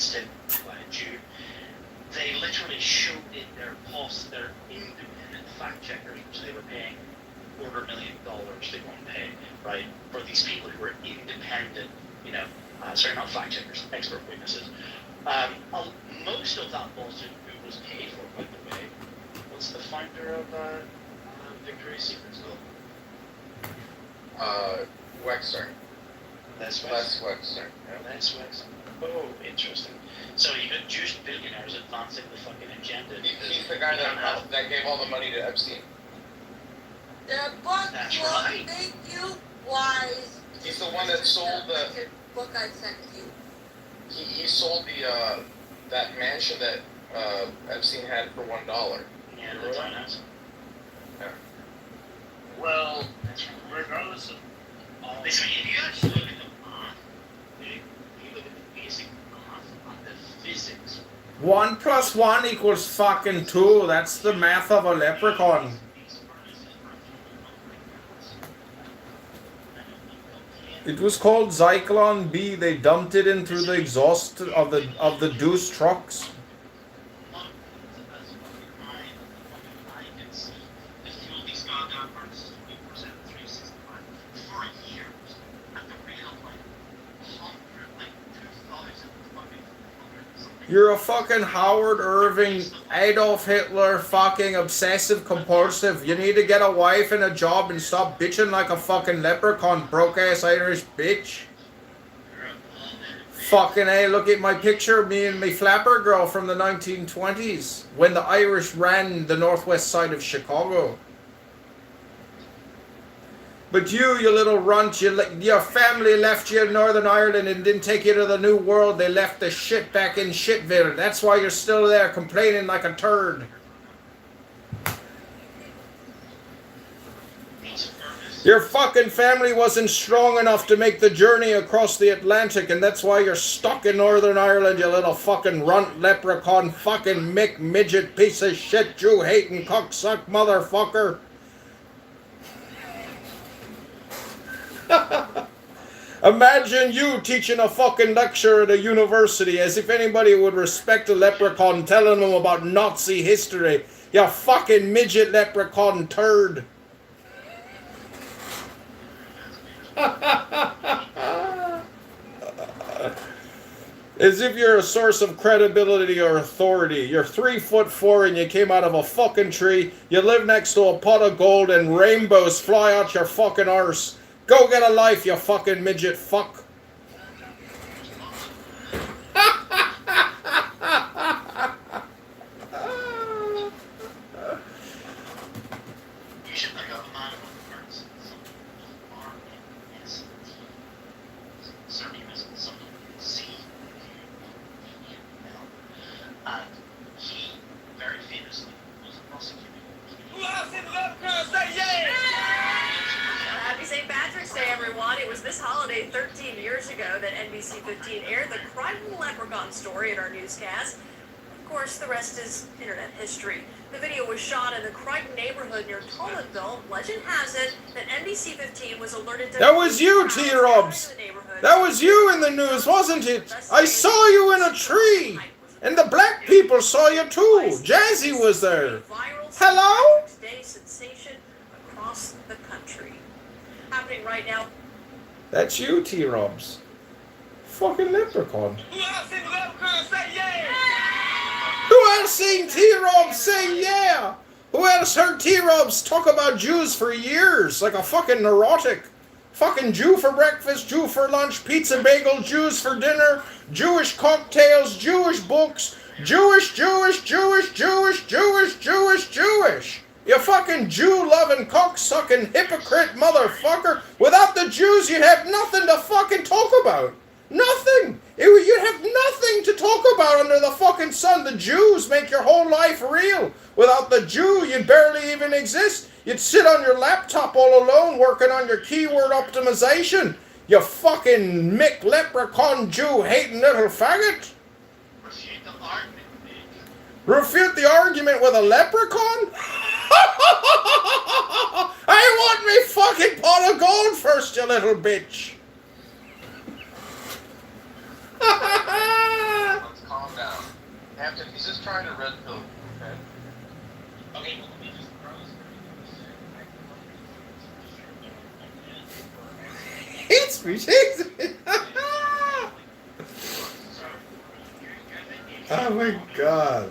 convinced him by a Jew. They literally showed in their post their independent fact checkers, which they were paying $250,000 they won't pay, right, for these people who were independent, sorry, not fact checkers, expert witnesses. Most of that lawsuit who was paid for, by the way, was the founder of Victoria's Secret still. Wexner. Les Wexner. Yeah. Les Wexner. Oh, interesting. So you got Jewish billionaires advancing the fucking agenda. He's the guy that gave all the money to Epstein. The book will make you wise. He's the one that sold the book I sent you. He sold the that mansion that Epstein had for $1. Yeah, the townhouse. Yeah. Well, regardless of all this, if you actually look at the math, if you look at the basic math on the physics. 1 + 1 = fucking 2. That's the math of a leprechaun. It was called Zyklon B. They dumped it into the exhaust of the Deuce trucks. You're a fucking Howard Irving, Adolf Hitler, fucking obsessive compulsive. You need to get a wife and a job and stop bitching like a fucking leprechaun, broke ass Irish bitch. Fucking A, look at my picture of me and my flapper girl from the 1920s when the Irish ran the northwest side of Chicago. But you little runt, your family left you in Northern Ireland and didn't take you to the New World. They left the shit back in Shitville. That's why you're still there complaining like a turd. Your fucking family wasn't strong enough to make the journey across the Atlantic, and that's why you're stuck in Northern Ireland, you little fucking runt, leprechaun, fucking Mick, midget, piece of shit, Jew-hating, cocksuck motherfucker. Imagine you teaching a fucking lecture at a university as if anybody would respect a leprechaun telling them about Nazi history. You fucking midget leprechaun turd. As if you're a source of credibility or authority. You're 3'4" and you came out of a fucking tree. You live next to a pot of gold and rainbows fly out your fucking arse. Go get a life, you fucking midget fuck. You should pick up a man who works surrealism, something you can see. And he very famously was prosecuted. Happy St. Patrick's Day, everyone. It was this holiday 13 years ago that NBC 15 aired the Crichton Leprechaun story in our newscast. Of course, the rest is internet history. The video was shot in the Crichton neighborhood near Tollendale. Legend has it that NBC 15 was alerted to... That was you, T-Robs. That was you in the news, wasn't it? I saw you in a tree. And the black people saw you too. Jazzy was there. Hello? Sensation across the country. Happening right now. That's you, T-Robs. Fucking leprechaun. Who else seen T-Robs say yeah? Who else heard T-Robs talk about Jews for years like a fucking neurotic? Fucking Jew for breakfast, Jew for lunch, pizza bagel, Jews for dinner, Jewish cocktails, Jewish books, Jewish. You fucking Jew-loving, cock-sucking, hypocrite motherfucker. Without the Jews, you'd have nothing to fucking talk about. Nothing. You'd have nothing to talk about under the fucking sun. The Jews make your whole life real. Without the Jew, you'd barely even exist. You'd sit on your laptop all alone working on your keyword optimization. You fucking Mick leprechaun Jew-hating little faggot. Refute the argument with a leprechaun? I want me fucking pot of gold first, you little bitch. Hampton, he's just trying to red pill. Okay. Okay, well, let me just It's ridiculous. Oh my god.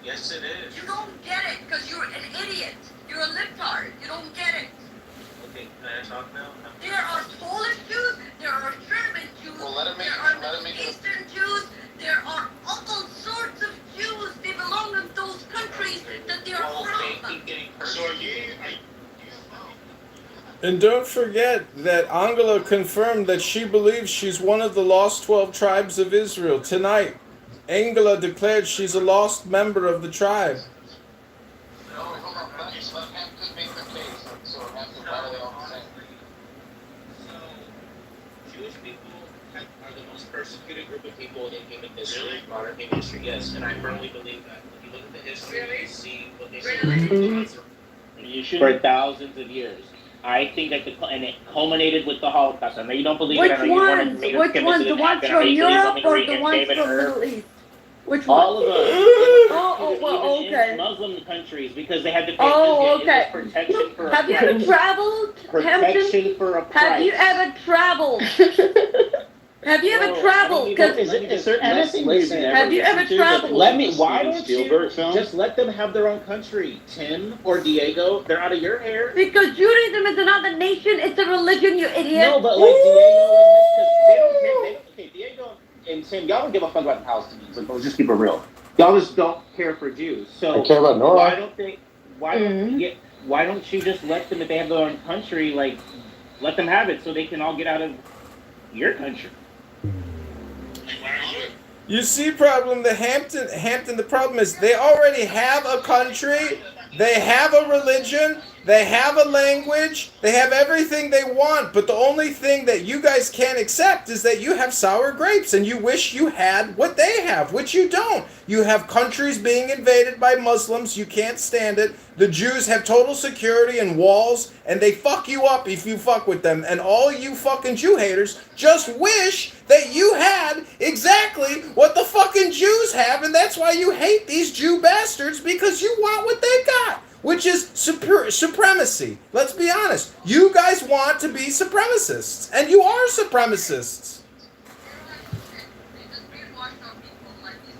Yes, it is. You don't get it because you're an idiot. You're a libtard. You don't get it. Okay, can I talk now? There are Polish Jews. There are German Jews. Well, let him make there it- are let him Middle make it- Eastern Jews. There are all sorts of Jews. They belong in those countries that they're Well, they from. keep getting So And don't forget that Angela confirmed that she believes she's one of the lost 12 tribes of Israel. Tonight, Angela declared she's a lost member of the tribe. No, hold on. Let Hampton make the case. So Hampton, why are they all the same? So, Jewish people are the most persecuted group of people in human history, modern human history, yes, and I firmly believe that. If you look at the history, you see what they say. For thousands of years. I think that and it culminated with the Holocaust. I know you don't believe Which it. I know you want to ones? make us Which convinced ones? it The didn't ones happen. I know from you believe Europe only or Maria the and ones David from Earp. Middle East? Which All ones? of them. Oh, well, Even okay. in Muslim countries, because they had to pay Oh, jizya. okay. It was protection for Have a you ever price. traveled, Hampton? Protection for a price. Have you ever traveled? Have you ever Bro, traveled? Cause is there anything listen, have you ever traveled? Let me. Why don't Spielberg you film? just let them have their own country, Tim or Diego? They're out of your hair. Because Judaism is another nation. It's a religion, you idiot. No, but like Diego and this, because they don't care. Okay, Diego and Tim, y'all don't give a fuck about the Palestinians. Like, let's just keep it real. Y'all just don't care for Jews. So I care about Nora. why don't they? Why don't you just let them, if they have their own country, like let them have it so they can all get out of your country? You see, problem, the Hampton, the problem is they already have a country, they have a religion, they have a language, they have everything they want, but the only thing that you guys can't accept is that you have sour grapes and you wish you had what they have, which you don't. You have countries being invaded by Muslims, you can't stand it. The Jews have total security and walls, and they fuck you up if you fuck with them. And all you fucking Jew haters just wish that you had exactly what the fucking Jews have, and that's why you hate these Jew bastards, because you want what they got, which is supremacy. Let's be honest. You guys want to be supremacists, and you are supremacists.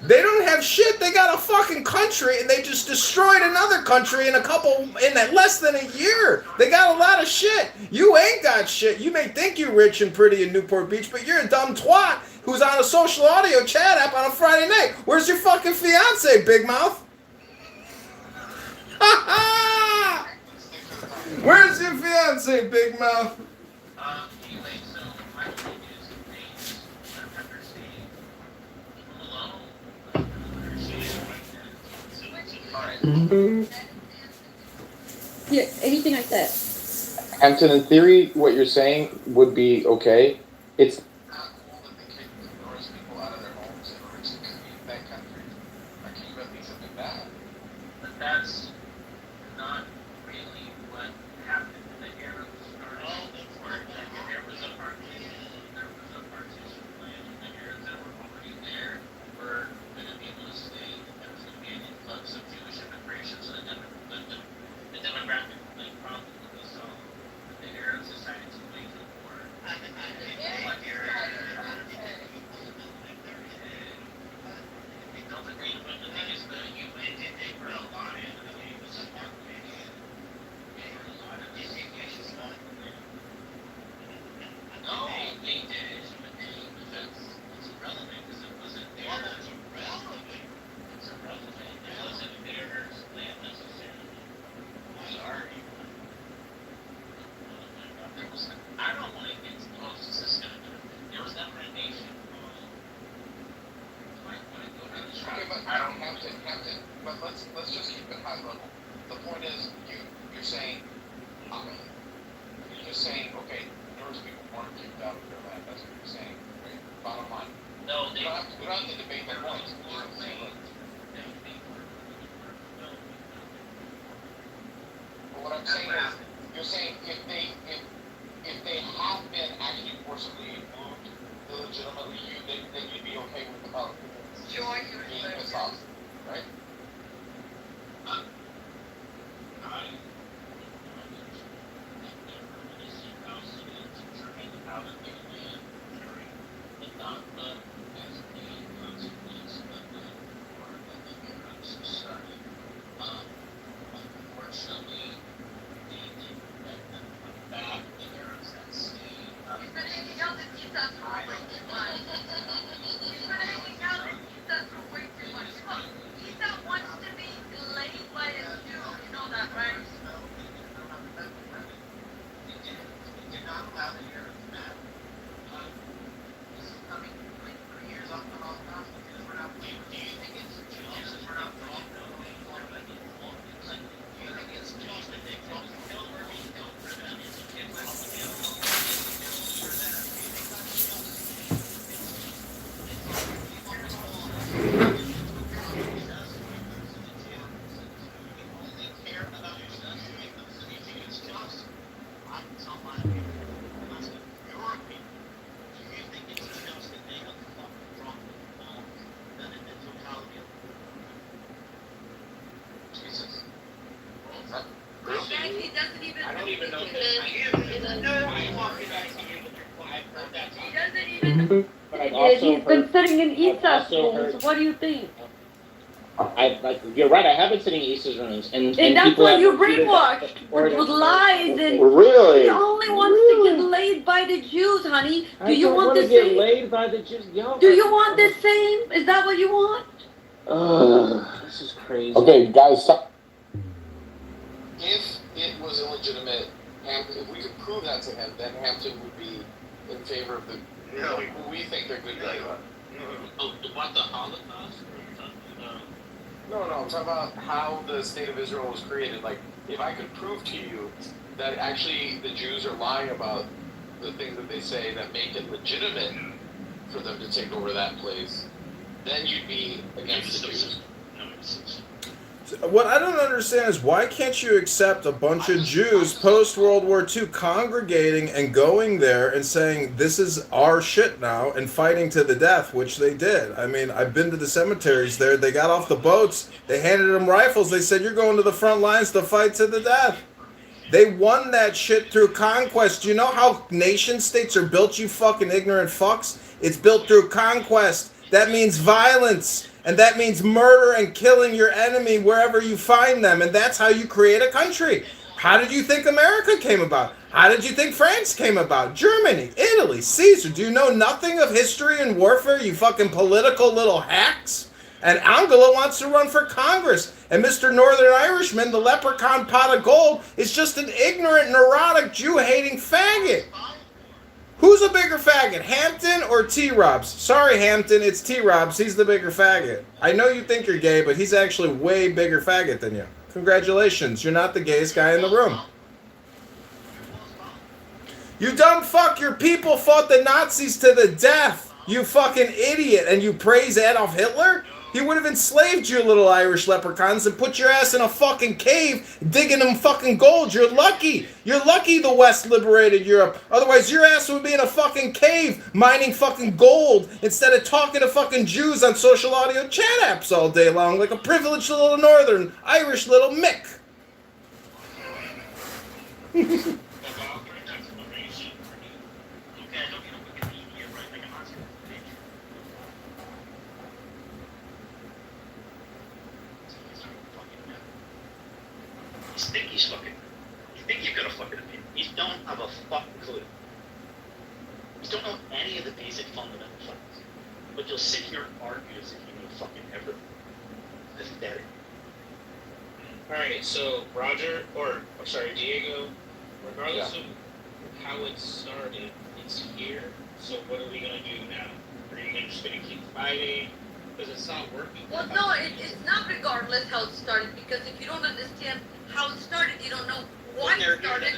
They don't have shit. They got a fucking country, and they just destroyed another country in less than a year. They got a lot of shit. You ain't got shit. You may think you're rich and pretty in Newport Beach, but you're a dumb twat who's on a social audio chat app on a Friday night. Where's your fucking fiance, Big Mouth? Where's your fiance, Big Mouth? Anyway, so my thing is they understand people alone. Understand Yeah, anything like that. Hampton, in theory, what you're saying would be okay. It's not cool that they kick Nora's people out of their homes in order to defeat that country. Or can you at least admit that? But that's not really what happened in the Arab started. There was a partition plan, and the Arabs that were already there were going to be able to stay, and there was going to be an influx of Jewish immigration, so the demographic problem that we saw, the Arabs decided to wage the war. Hampton, but let's just keep it high level. The point is, you're saying, you're just saying, okay, Norse people weren't kicked out of their land. That's what you're saying. Right? Bottom line. No, We don't have to debate the points. But what I'm saying is, you're saying if they have been actually forcibly moved illegitimately, then you'd be okay with the being pissed off, right? He doesn't even. I don't even know He this. doesn't even. But I've also He's been heard. sitting in I've Esa's also rooms. heard- What do you think? You're right. I have been sitting in Esa's rooms, and And that's people why have you're repeated that brainwashed with lies and Really? he only wants to get laid by the Jews, honey. Do you want the to get same? laid by the Jews? Yo, Do you want the same? Is that what you want? This is crazy. Okay, guys, stop. If it was illegitimate, if we could prove that to him, then Hampton would be in favor of the who we think they're good guys. About the Holocaust? No, I'm talking about how the state of Israel was created. Like, if I could prove to you that actually the Jews are lying about the things that they say that make it legitimate for them to take over that place, then you'd be against the Jews. What I don't understand is why can't you accept a bunch of Jews post-World War II congregating and going there and saying, this is our shit now, and fighting to the death, which they did. I mean, I've been to the cemeteries there. They got off the boats. They handed them rifles. They said, you're going to the front lines to fight to the death. They won that shit through conquest. Do you know how nation states are built, you fucking ignorant fucks? It's built through conquest. That means violence. And that means murder and killing your enemy wherever you find them. And that's how you create a country. How did you think America came about? How did you think France came about? Germany, Italy, Caesar. Do you know nothing of history and warfare, you fucking political little hacks? And Angela wants to run for Congress. And Mr. Northern Irishman, the leprechaun pot of gold, is just an ignorant, neurotic, Jew-hating faggot. Who's a bigger faggot, Hampton or T-Robs? Sorry, Hampton, it's T-Robs. He's the bigger faggot. I know you think you're gay, but he's actually way bigger faggot than you. Congratulations, you're not the gayest guy in the room. You dumb fuck, your people fought the Nazis to the death. You fucking idiot. And you praise Adolf Hitler? He would have enslaved you little Irish leprechauns and put your ass in a fucking cave digging them fucking gold. You're lucky. You're lucky the West liberated Europe. Otherwise, your ass would be in a fucking cave mining fucking gold instead of talking to fucking Jews on social audio chat apps all day long like a privileged little Northern Irish little Mick. You think you've got a fucking opinion. You don't have a fucking clue. You don't know any of the basic fundamental facts. But you'll sit here and argue as if you know fucking everything. Pathetic. Alright, so Diego, regardless of how it started, it's here. So what are we gonna do now? Are you just gonna keep fighting? because it's not working. Well, no, it's not regardless how it started, because if you don't understand how it started, you don't know why it started.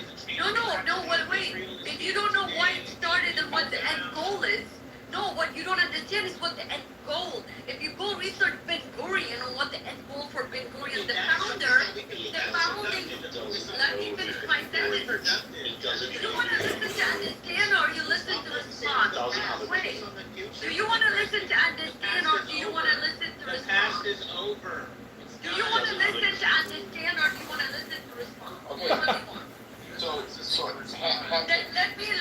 No, wait. If you don't know why it started and what the end goal is, no, what you don't understand is what the end goal. If you go research Ben Gurion and what the end goal for Ben Gurion, the founding, let me finish my sentence. You don't want to listen to understand, or you listen to respond? Wait, do you want to listen to understand, or do you want to listen to The past respond? is over. Do you want to listen to understand, or do you want to listen to respond? Okay. What do you want?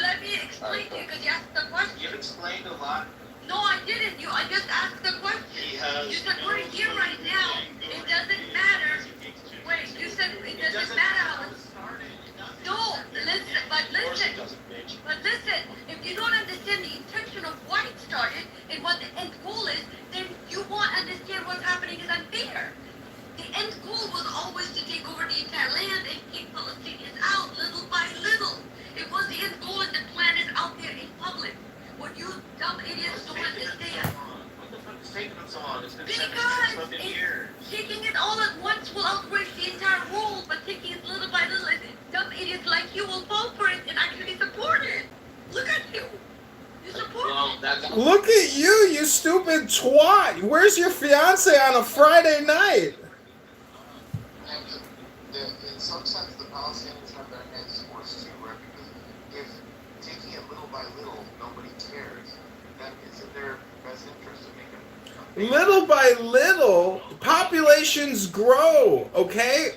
Let me explain to you, because you asked the question. You've explained a lot. No, I didn't. I just asked the question. You said we're here right now. It doesn't matter. Wait, you said it doesn't matter how it started. No, listen. If you don't understand the intention of why it started and what the end goal is, then you won't understand what's happening is unfair. The end goal was always to take over the entire land and keep Palestinians out little by little. It was the end goal, and the plan is out there in public. What you dumb idiots don't understand. What the fuck is taking them so long? It's been Because 7 years. taking it all at once will outweigh the entire role, but taking it little by little, dumb idiots like you will fall for it and actually support it. Look at you. You support it. Look at you, you stupid twat. Where's your fiance on a Friday night? In some sense, the Palestinians have their hands forced too, right? Because if taking it little by little, nobody cares, then it's in their best interest to make them. Little by little, populations grow. Okay,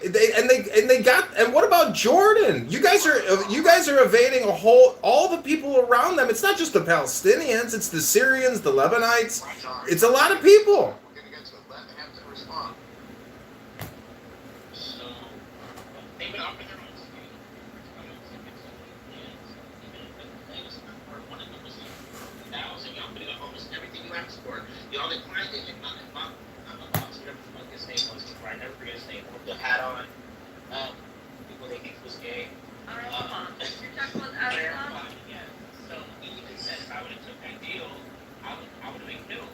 and what about Jordan? You guys are evading all the people around them. It's not just the Palestinians. It's the Syrians, the Lebanites. It's a lot of people. We're gonna get to it. Let Hampton respond. So, they've been offering their own state. Now, so y'all putting up almost everything you asked for. Y'all declined it. Whatever his name was, I never forget his name. With the hat on. People they think was gay. Arafat. You're talking about Arafat? Yeah. So he even said if I would have took that deal, I would have been killed.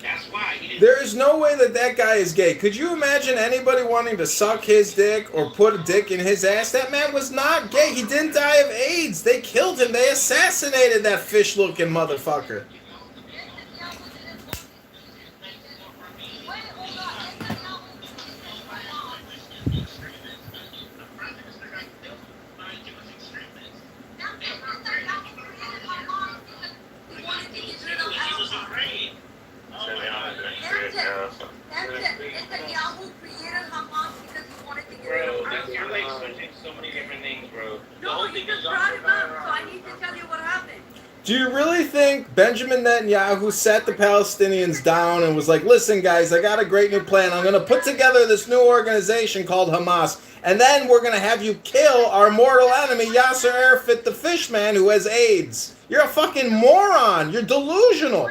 That's why he didn't. There is no way that guy is gay. Could you imagine anybody wanting to suck his dick or put a dick in his ass? That man was not gay. He didn't die of AIDS. They killed him. They assassinated that fish-looking motherfucker. Netanyahu created Hamas because he wanted to get rid Bro, of you're like Arafat. switching so many different things, bro. The No, whole you thing just is brought him up, so I need to tell you what happened. Do you really think Benjamin Netanyahu sat the Palestinians down and was like, listen, guys, I got a great new plan. I'm going to put together this new organization called Hamas, and then we're going to have you kill our mortal enemy, Yasser Arafat, the fishman who has AIDS. You're a fucking moron. You're delusional.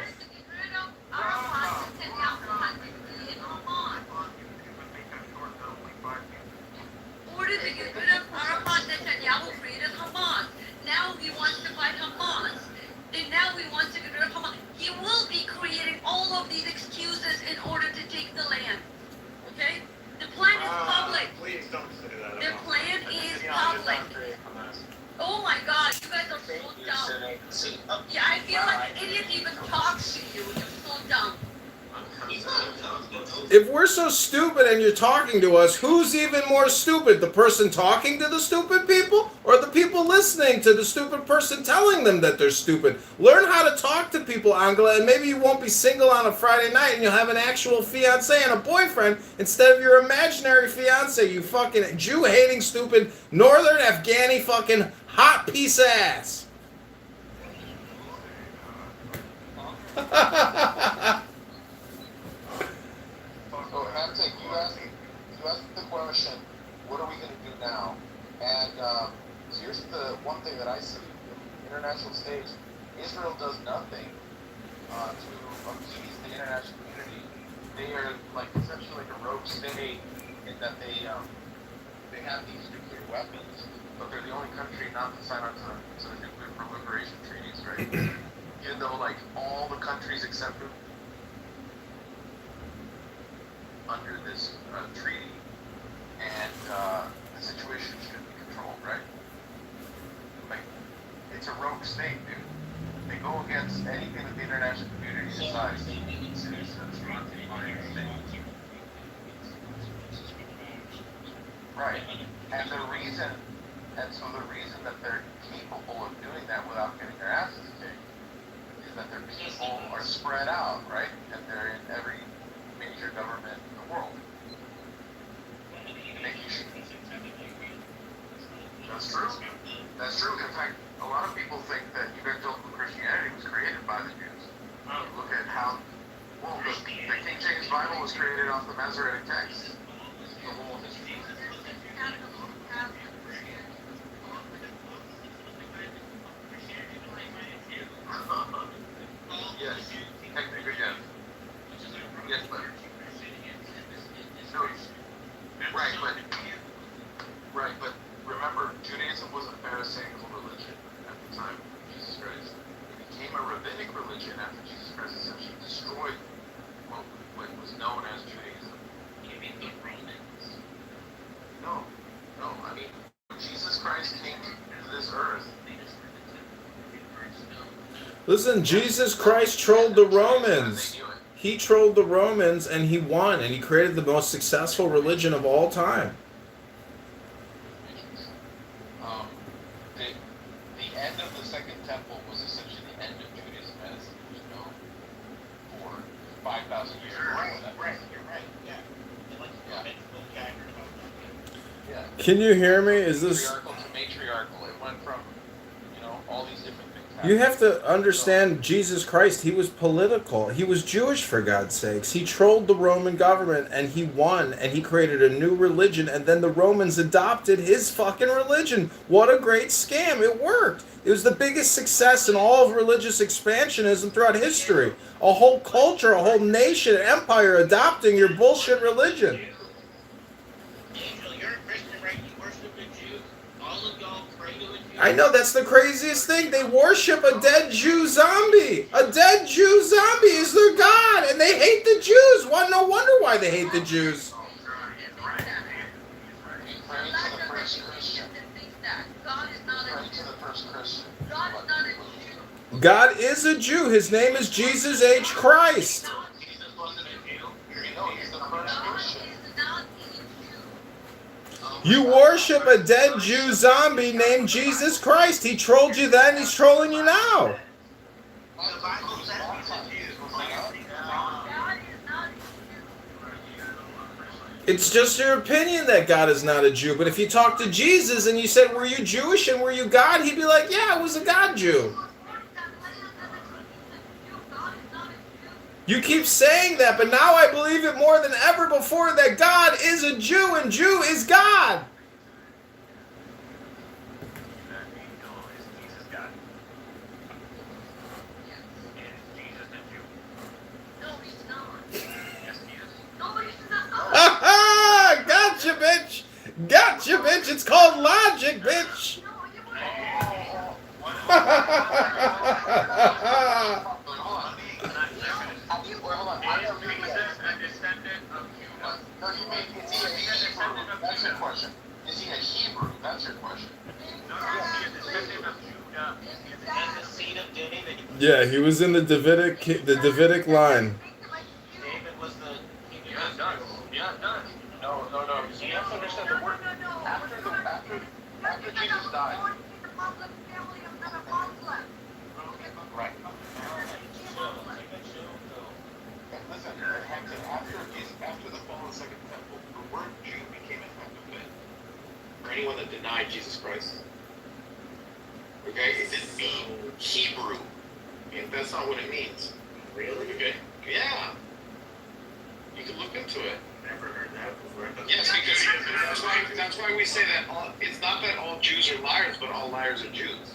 Ordered to get rid of Arafat, Netanyahu created Hamas. Now he wants to fight Hamas. And now he wants to get rid of Hamas. He will be creating all of these excuses in order to take the land. Okay? The plan is public. Please don't say that. The plan is public. Oh my God, you guys are so dumb. Yeah, I feel like an idiot even talks to you. You're so dumb. If we're so stupid and you're talking to us, who's even more stupid? The person talking to the stupid people or the people listening to the stupid person telling them that they're stupid? Learn how to talk to people, Angela, and maybe you won't be single on a Friday night and you'll have an actual fiancé and a boyfriend instead of your imaginary fiancé, you fucking Jew-hating, stupid, northern Afghani fucking hot piece of ass. So, Hampton, you asked the question, what are we going to do now? And here's the one thing that I see. The international stage, Israel does nothing to appease the international community. They are like essentially like a rogue state in that they have these nuclear weapons, but they're the only country not to sign on to the nuclear proliferation treaties, right? Even though like all the countries except for under this treaty, and the situation should be controlled, right? Like, it's a rogue state, dude. They go against anything that the international community decides. Right. And the reason that they're capable of doing that without getting their asses kicked is that their people are spread out, right? And they're in every major government in the world. That's true. That's true. In fact, a lot of people think that evangelical Christianity was created by the Jews. Look at how, well, the King James Bible was created off the Masoretic text. The whole yes, technically yes. Yes, but no, right, but remember, Judaism was a Pharisaical religion at the time of Jesus Christ. It became a rabbinic religion after Jesus Christ essentially destroyed what was known as Judaism. You mean the Romans? No. I mean, when Jesus Christ came to this earth. Listen, Jesus Christ trolled the Romans. He trolled the Romans and he won, and he created the most successful religion of all time. The end of the Second Temple was essentially the end of Judaism as it was known for 5,000 years. You're right, yeah. Yeah. Can you hear me? Is this... Patriarchal to matriarchal. It went from, all these different things happening. You have to understand, Jesus Christ, he was political. He was Jewish, for God's sakes. He trolled the Roman government, and he won, and he created a new religion, and then the Romans adopted his fucking religion. What a great scam. It worked. It was the biggest success in all of religious expansionism throughout history. A whole culture, a whole nation, empire adopting your bullshit religion. I know, that's the craziest thing. They worship a dead Jew zombie. A dead Jew zombie is their god, and they hate the Jews. Well, no wonder why they hate the Jews. God is a Jew. His name is Jesus H. Christ. You worship a dead Jew zombie named Jesus Christ. He trolled you then, he's trolling you now. It's just your opinion that God is not a Jew. But if you talk to Jesus and you said, were you Jewish and were you God? He'd be like, yeah, I was a God Jew. You keep saying that, but now I believe it more than ever before that God is a Jew and Jew is God. Gotcha, bitch. Gotcha, bitch. It's called logic, bitch. That's your question. Is he a Hebrew? That's your question. Yeah, he was in the Davidic line. David was the king of No. You have to understand the word. After Jesus died. Right. And listen, after the fall of the Second Temple, the word Jew became effective for anyone that denied Jesus Christ. Okay? It didn't mean Hebrew. That's not what it means. Really? Okay? Yeah. You can look into it. Never heard that before. Yes, because that's why we say that it's not that all Jews are liars, but all liars are Jews.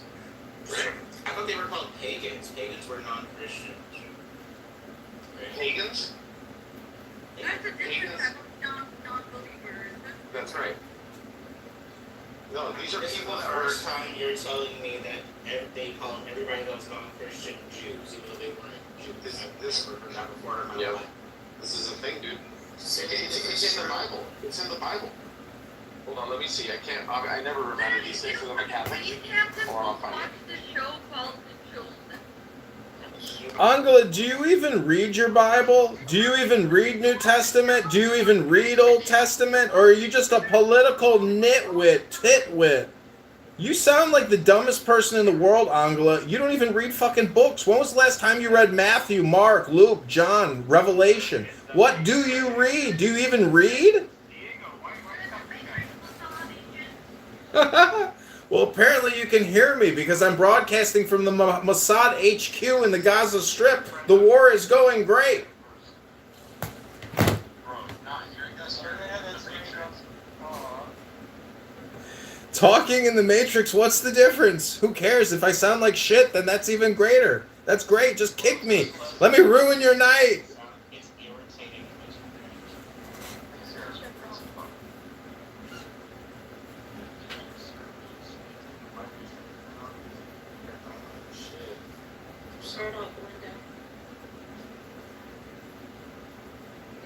Right? I thought they were called pagans. Pagans were non-Christians. Right? Pagans? That's a different type of non-believers. That's right. No, these are This is people the that were. first time you're telling me that they call everybody that's non-Christian Jews, even though they weren't Jews. This I've never heard that before in my yeah. life. This is a thing, dude. It's in the Bible. It's in the Bible. Hold on, let me see. I never remember these things because I'm a Catholic. But you have to Hold on, I'll find watch it. the show called The Chosen. Angela, do you even read your Bible? Do you even read New Testament? Do you even read Old Testament? Or are you just a political titwit? You sound like the dumbest person in the world, Angela. You don't even read fucking books. When was the last time you read Matthew, Mark, Luke, John, Revelation? What do you read? Do you even read? Well, apparently you can hear me because I'm broadcasting from the Mossad HQ in the Gaza Strip. The war is going great. Talking in the Matrix, what's the difference? Who cares? If I sound like shit, then that's even greater. That's great. Just kick me. Let me ruin your night. It's irritating. Start off the window.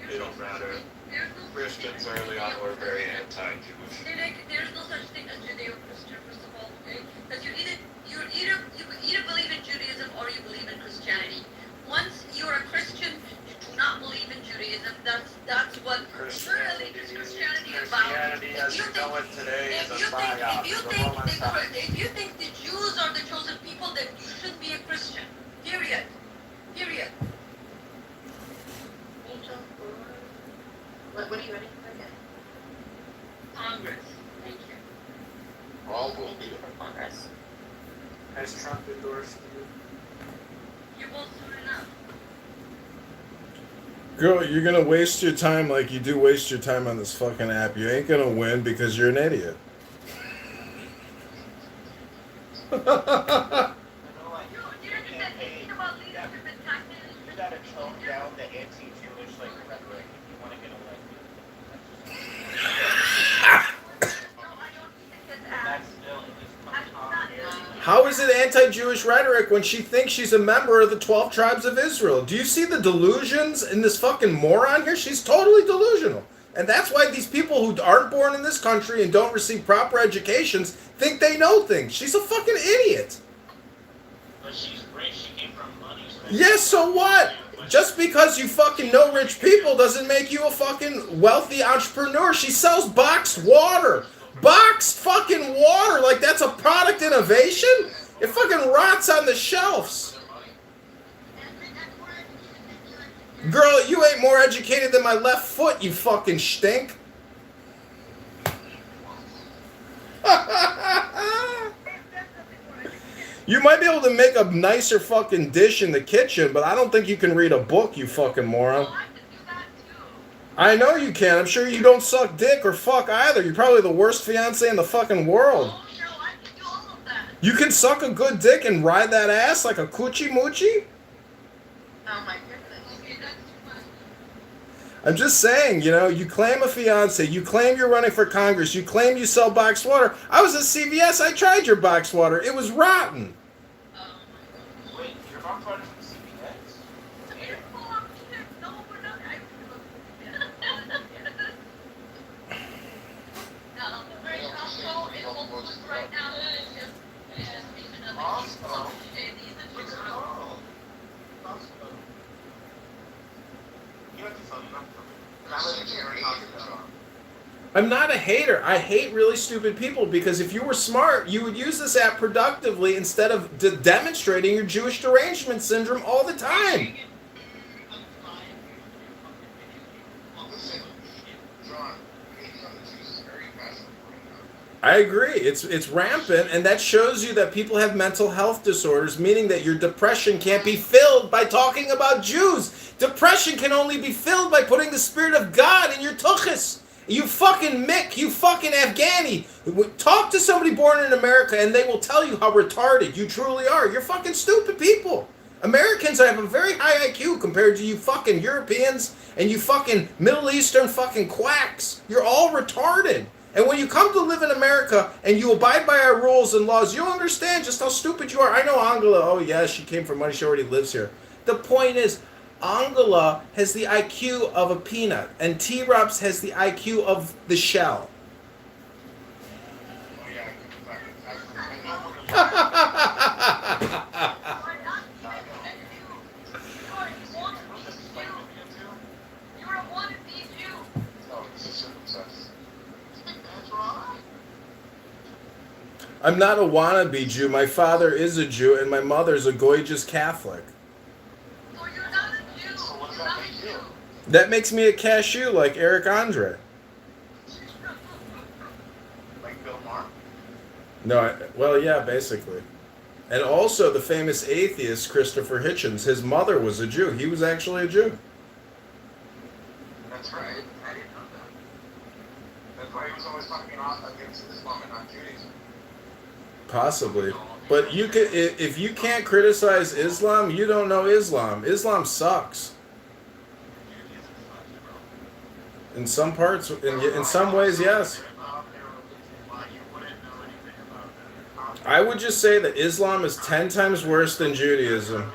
They don't matter. There's no Christians early on were very anti-Jewish. There's no such thing as Judeo-Christian, first of all, okay? Because you either believe in Judaism or you believe in Christianity. Once you're a Christian, you do not believe in Judaism. That's what really is Christianity about. Christianity as you know it today is a psyop. If you think the Jews are the chosen people, then you should be a Christian. Period. What are you ready for again? Congress. Thank you. All will Thank be you for Congress. Has Trump endorsed you? You will soon enough. Girl, you're gonna waste your time like you do waste your time on this fucking app. You ain't gonna win because you're an idiot. You know, like, You're just thinking about leadership and tactics. you gotta tone down the anti-Jewish like rhetoric if you want to get elected. That's still it just comes off. How is it anti-Jewish rhetoric when she thinks she's a member of the 12 tribes of Israel? Do you see the delusions in this fucking moron here? She's totally delusional. And that's why these people who aren't born in this country and don't receive proper educations think they know things. She's a fucking idiot. But she's rich. She came from money. So Yes, so what? Just because you fucking know rich people doesn't make you a fucking wealthy entrepreneur. She sells boxed water. Boxed fucking water. Like that's a product innovation? It fucking rots on the shelves. Girl, you ain't more educated than my left foot, you fucking stink. You might be able to make a nicer fucking dish in the kitchen, but I don't think you can read a book, you fucking moron. I know you can. I'm sure you don't suck dick or fuck either. You're probably the worst fiance in the fucking world. You can suck a good dick and ride that ass like a coochie moochie? Oh my goodness. I'm just saying, you claim a fiance, you claim you're running for Congress, you claim you sell boxed water. I was at CVS, I tried your boxed water. It was rotten. Wait, your mom's running from CBS? You have to tell me I'm not a hater. I hate really stupid people because if you were smart, you would use this app productively instead of demonstrating your Jewish derangement syndrome all the time. I agree. It's rampant, and that shows you that people have mental health disorders, meaning that your depression can't be filled by talking about Jews. Depression can only be filled by putting the Spirit of God in your tuchus. You fucking Mick, you fucking Afghani. Talk to somebody born in America, and they will tell you how retarded you truly are. You're fucking stupid people. Americans have a very high IQ compared to you fucking Europeans and you fucking Middle Eastern fucking quacks. You're all retarded. And when you come to live in America and you abide by our rules and laws, you'll understand just how stupid you are. I know Angela, oh yeah, she came from money, she already lives here. The point is, Angela has the IQ of a peanut, and T-Rups has the IQ of the shell. Oh yeah, I know You're a wannabe Jew. no, it's a circumcised. That's right. I'm not a wannabe Jew. My father is a Jew, and my mother's a gorgeous Catholic. So you're not a Jew. So what does You're that not a make you? Jew. That makes me a cashew like Eric Andre. Like Bill Maher? No, well, yeah, basically. And also the famous atheist Christopher Hitchens. His mother was a Jew. He was actually a Jew. That's right. I didn't know that. That's why he was always talking against Islam and not Judaism. Possibly. But you can, if you can't criticize Islam, you don't know Islam. Islam sucks. In some parts, in some ways, yes. I would just say that Islam is 10 times worse than Judaism.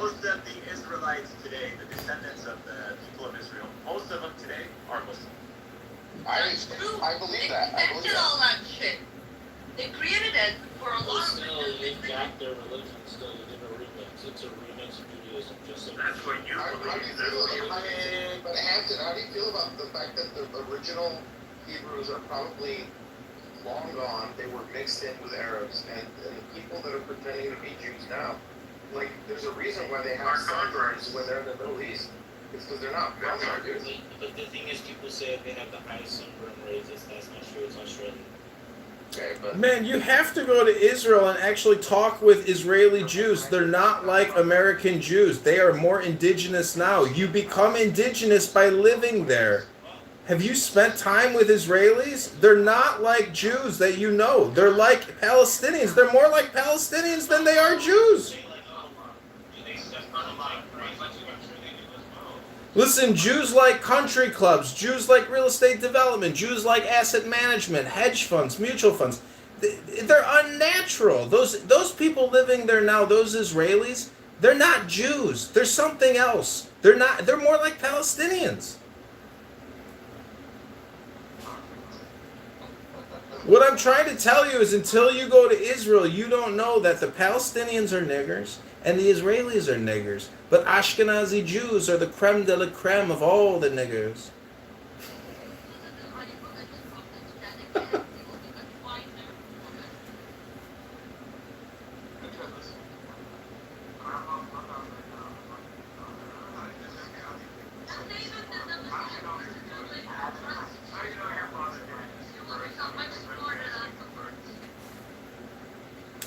Most of the Israelites today, the descendants of the people of Israel, most of them today are Muslim. I believe that. I believe They invented that. all that shit. They created it for a lot of Still, reasons. they've got their religion still in a remix. It's a remix of Judaism, just like That's what you How do believe. you feel? But Hampton, how do you feel about the fact that the original Hebrews are probably long gone? They were mixed in with Arabs, and the people that are pretending to be Jews now, like, there's a reason why they have sunburns when they're in the Middle East. It's because they're not from there, dude. But the thing is, people say they have the highest sunburn rates. That's not true. It's Australian. Okay, but Man, you have to go to Israel and actually talk with Israeli Jews. They're not like American Jews. They are more indigenous now. You become indigenous by living there. Have you spent time with Israelis? They're not like Jews that you know. They're like Palestinians. They're more like Palestinians than they are Jews. Listen, Jews like country clubs, Jews like real estate development, Jews like asset management, hedge funds, mutual funds. They're unnatural. Those people living there now, those Israelis, they're not Jews. They're something else. They're more like Palestinians. What I'm trying to tell you is until you go to Israel, you don't know that the Palestinians are niggers and the Israelis are niggers. But Ashkenazi Jews are the creme de la creme of all the niggers.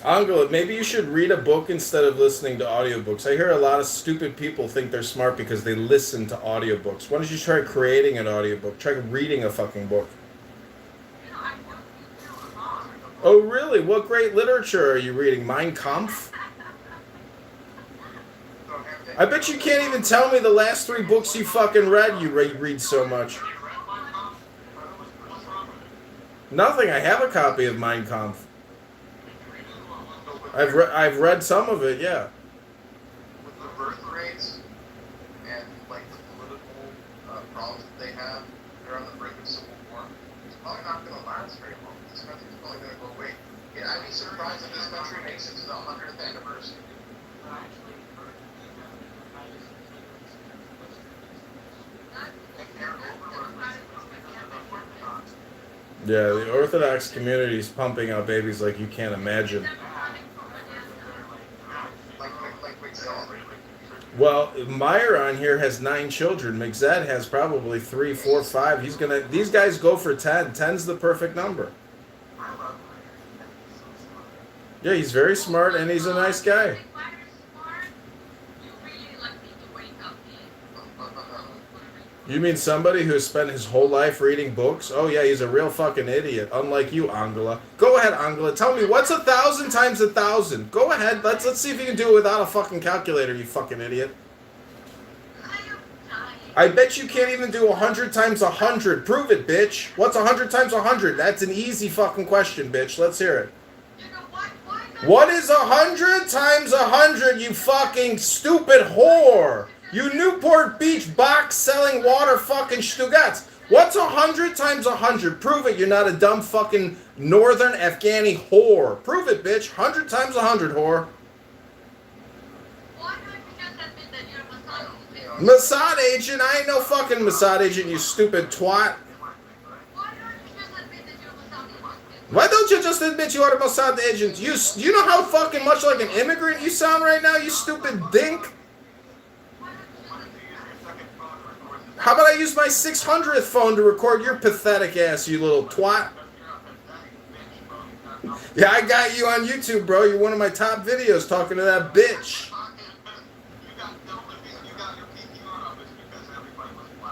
Angela, maybe you should read a book instead of listening to audiobooks. I hear a lot of stupid people think they're smart because they listen to audiobooks. Why don't you try creating an audiobook? Try reading a fucking book. Oh, really? What great literature are you reading? Mein Kampf? I bet you can't even tell me the last 3 books you fucking read. You read so much. Nothing. I have a copy of Mein Kampf. I've read some of it, yeah. with the birth rates and like the political problems that they have, they're on the brink of civil war. It's probably not going to last very long. This country's probably going to go away. Yeah, I'd be surprised if this country makes it to the 100th anniversary. Yeah, the Orthodox community is pumping out babies like you can't imagine. Like McZell. Well, Meyer on here has 9 children. McZed has probably 3, 4, 5. These guys go for 10. 10's the perfect number. Yeah, he's very smart and he's a nice guy. You mean somebody who spent his whole life reading books? Oh yeah, he's a real fucking idiot. Unlike you, Angela. Go ahead, Angela. Tell me, what's 1,000 times 1,000? Go ahead. Let's see if you can do it without a fucking calculator, you fucking idiot. I am dying. I bet you can't even do 100 times 100. Prove it, bitch. What's 100 times 100? That's an easy fucking question, bitch. Let's hear it. What is 100 times 100, you fucking stupid whore? You Newport Beach box selling water fucking Stugats. What's 100 times 100? Prove it, you're not a dumb fucking northern Afghani whore. Prove it, bitch. 100 times 100, whore. Mossad agent? I ain't no fucking Mossad agent, you stupid twat. Why don't you just admit you are a Mossad agent? You know how fucking much like an immigrant you sound right now, you stupid dink? How about I use my 600th phone to record your pathetic ass, you little twat? Yeah, I got you on YouTube, bro. You're one of my top videos talking to that bitch.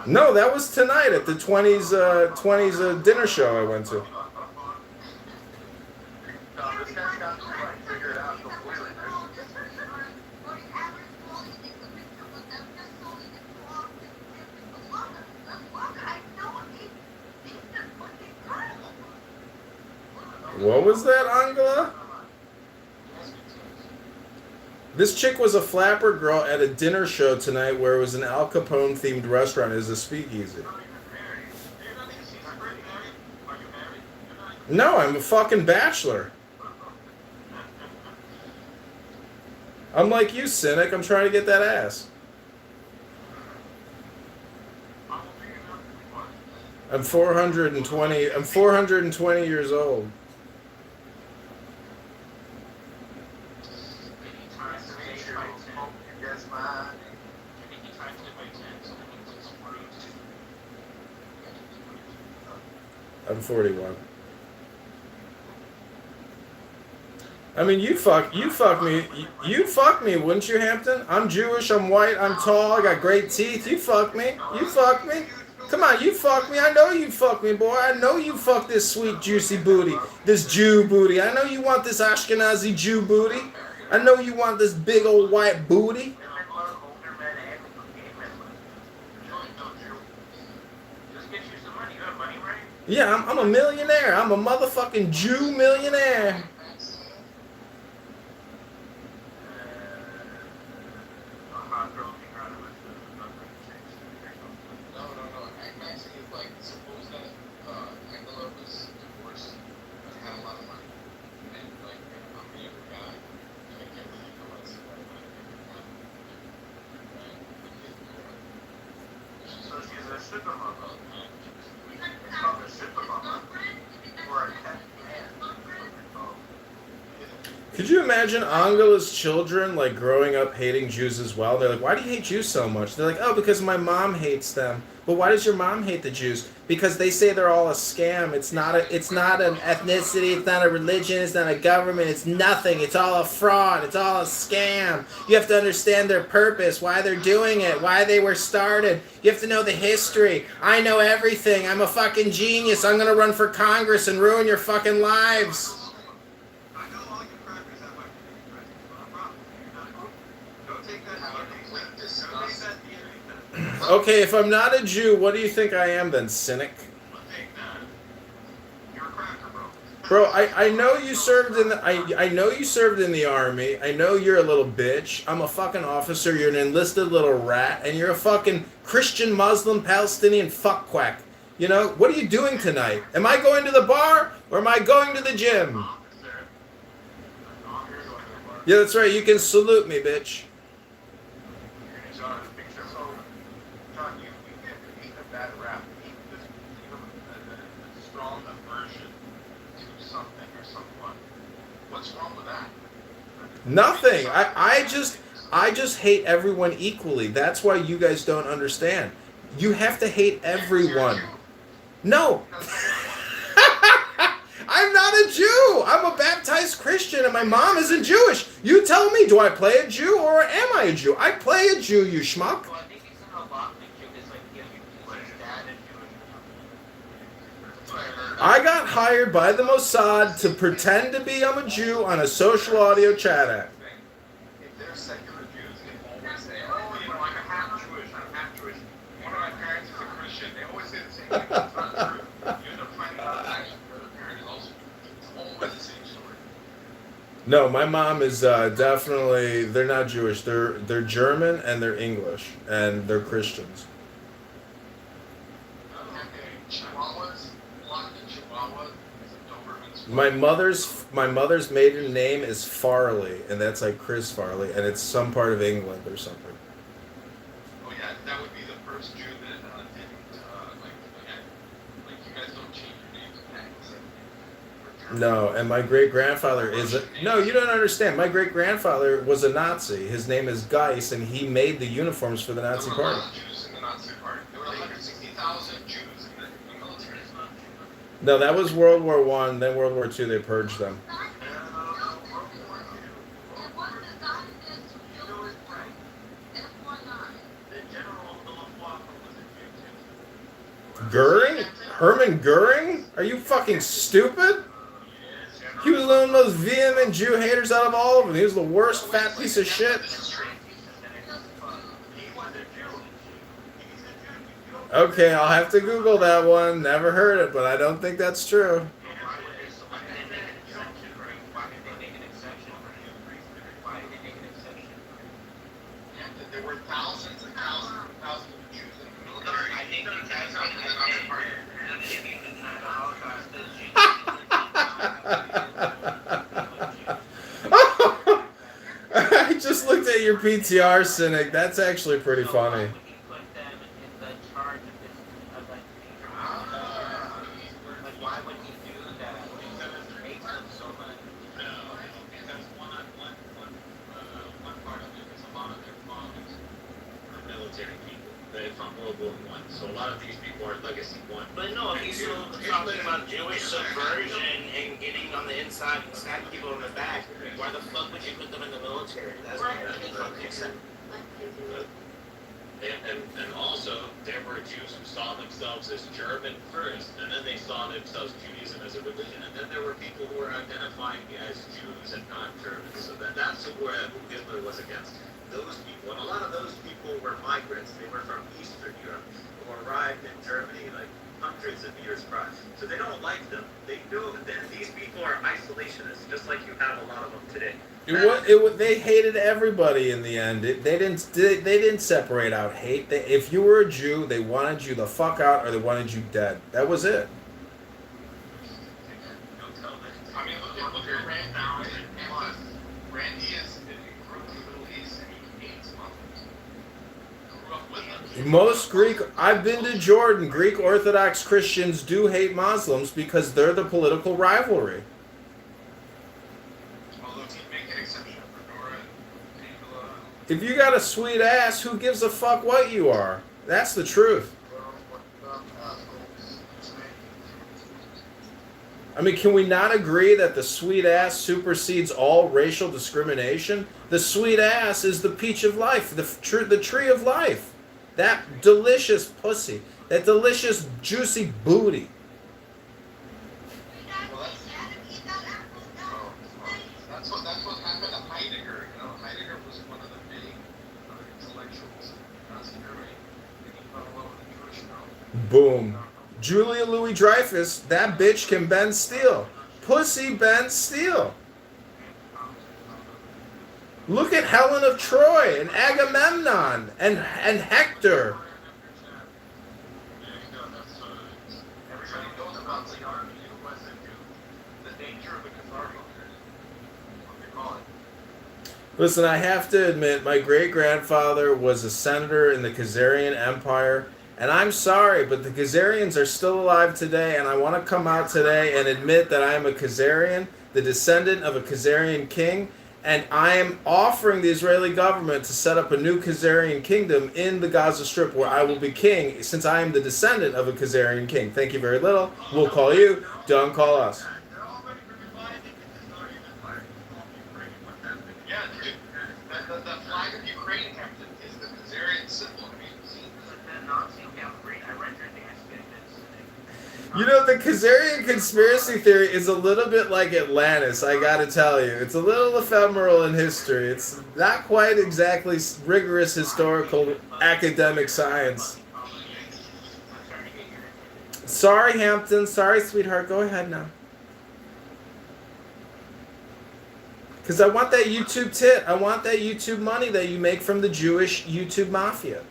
No, that was tonight at the 20s dinner show I went to. What was that, Angela? This chick was a flapper girl at a dinner show tonight where it was an Al Capone themed restaurant. It was a speakeasy. No, I'm a fucking bachelor. I'm like you, cynic. I'm trying to get that ass. I'm 420. I'm 420 years old. I'm 41. I mean, you fuck me, wouldn't you, Hampton? I'm Jewish, I'm white, I'm tall, I got great teeth. You fuck me. Come on, you fuck me. I know you fuck me, boy. I know you fuck this sweet, juicy booty, this Jew booty. I know you want this Ashkenazi Jew booty. I know you want this big old white booty. Yeah, I'm a millionaire. I'm a motherfucking Jew millionaire. Could you imagine Angela's children like growing up hating Jews as well? They're like, why do you hate Jews so much? They're like, oh, because my mom hates them. But why does your mom hate the Jews? Because they say they're all a scam. It's not an ethnicity. It's not a religion. It's not a government. It's nothing. It's all a fraud. It's all a scam. You have to understand their purpose, why they're doing it, why they were started. You have to know the history. I know everything. I'm a fucking genius. I'm gonna run for Congress and ruin your fucking lives. Okay, if I'm not a Jew, what do you think I am then, cynic? Bro, I know you served in the, I know you served in the army. I know you're a little bitch. I'm a fucking officer. You're an enlisted little rat, and you're a fucking Christian, Muslim, Palestinian fuckquack. You know, what are you doing tonight? Am I going to the bar or am I going to the gym? Yeah, that's right. You can salute me, bitch. Nothing. I just hate everyone equally. That's why you guys don't understand. You have to hate everyone. No. I'm not a Jew. I'm a baptized Christian and my mom isn't Jewish. You tell me, do I play a Jew or am I a Jew? I play a Jew, you schmuck. I got hired by the Mossad to pretend to be I'm a Jew on a social audio chat app. If they're secular Jews, they always say, oh, you know, I'm half Jewish, I'm half Jewish. You know, No, my mom is definitely. They're not Jewish. They're German and they're English and they're Christians. Chihuahuas, block the Chihuahua. Doberman's. My mother's maiden name is Farley, and that's like Chris Farley, and it's some part of England or something. Oh yeah, that would be the first Jew that didn't like you guys don't change your names back. No, and my great grandfather is a, no. You don't understand. My great grandfather was a Nazi. His name is Geis, and he made the uniforms for the Nazi There were a Party. lot of Jews in the Nazi Party. There were 160,000 Jews in the military. No, that was World War One. Then World War Two, they purged them. Goering? Herman Goering? Are you fucking stupid? He was one of the most vehement Jew haters out of all of them. He was the worst fat piece of shit. Okay, I'll have to Google that one. Never heard it, but I don't think that's true. There were thousands and thousands and thousands of Jews in the military. I think you guys are the Nazi Party. I just looked at your PTR, Cynic. That's actually pretty funny. Why would he do that? It makes them so much. That's one part of it. Because a lot of their fathers are military people. They're from World War I. So a lot of these people are legacy one. But no, if he's still talking about Jewish subversion and getting on the inside and stabbing people in the back, why the fuck would you put them in the military? That's what makes sense. And also, there were Jews who saw themselves as German first, and then they saw themselves Judaism as a religion, and then there were people who were identifying as Jews and not Germans. So that's who Hitler was against. Those people, and a lot of those people were migrants. They were from Eastern Europe, who arrived in Germany like hundreds of years prior. So they don't like them. They know that these people are isolationists, just like you have a lot of them today. They hated everybody in the end. They didn't separate out hate. If you were a Jew, they wanted you the fuck out or they wanted you dead. That was it. I mean, look at Randy now. Randy is grew up in the Middle East and he hates Muslims. Grew up with them. Most Greek, I've been to Jordan. Greek Orthodox Christians do hate Muslims because they're the political rivalry. If you got a sweet ass, who gives a fuck what you are? That's the truth. I mean, can we not agree that the sweet ass supersedes all racial discrimination? The sweet ass is the peach of life, the tree of life. That delicious pussy, that delicious juicy booty. That's what happened to Heidegger. You know, Heidegger was one of the big intellectuals in Nazi Germany, and he fell in love with a Jewish girl. Boom. Julia Louis-Dreyfus, that bitch can bend steel. Pussy bends steel. Look at Helen of Troy and Agamemnon and Hector. Everybody knows about the army. It wasn't the danger of the cathartic. What they call it. Listen, I have to admit, my great-grandfather was a senator in the Khazarian Empire, and I'm sorry, but the Khazarians are still alive today, and I want to come out today and admit that I am a Khazarian, the descendant of a Khazarian king, and I am offering the Israeli government to set up a new Khazarian kingdom in the Gaza Strip where I will be king, since I am the descendant of a Khazarian king. Thank you very little. We'll call you. Don't call us. Yeah, dude. The flag of Ukraine, Captain, is the Khazarian symbol. You know, the Khazarian conspiracy theory is a little bit like Atlantis, I gotta tell you. It's a little ephemeral in history. It's not quite exactly rigorous historical academic science. Sorry, Hampton. Sorry, sweetheart. Go ahead now. Because I want that YouTube tit. I want that YouTube money that you make from the Jewish YouTube mafia.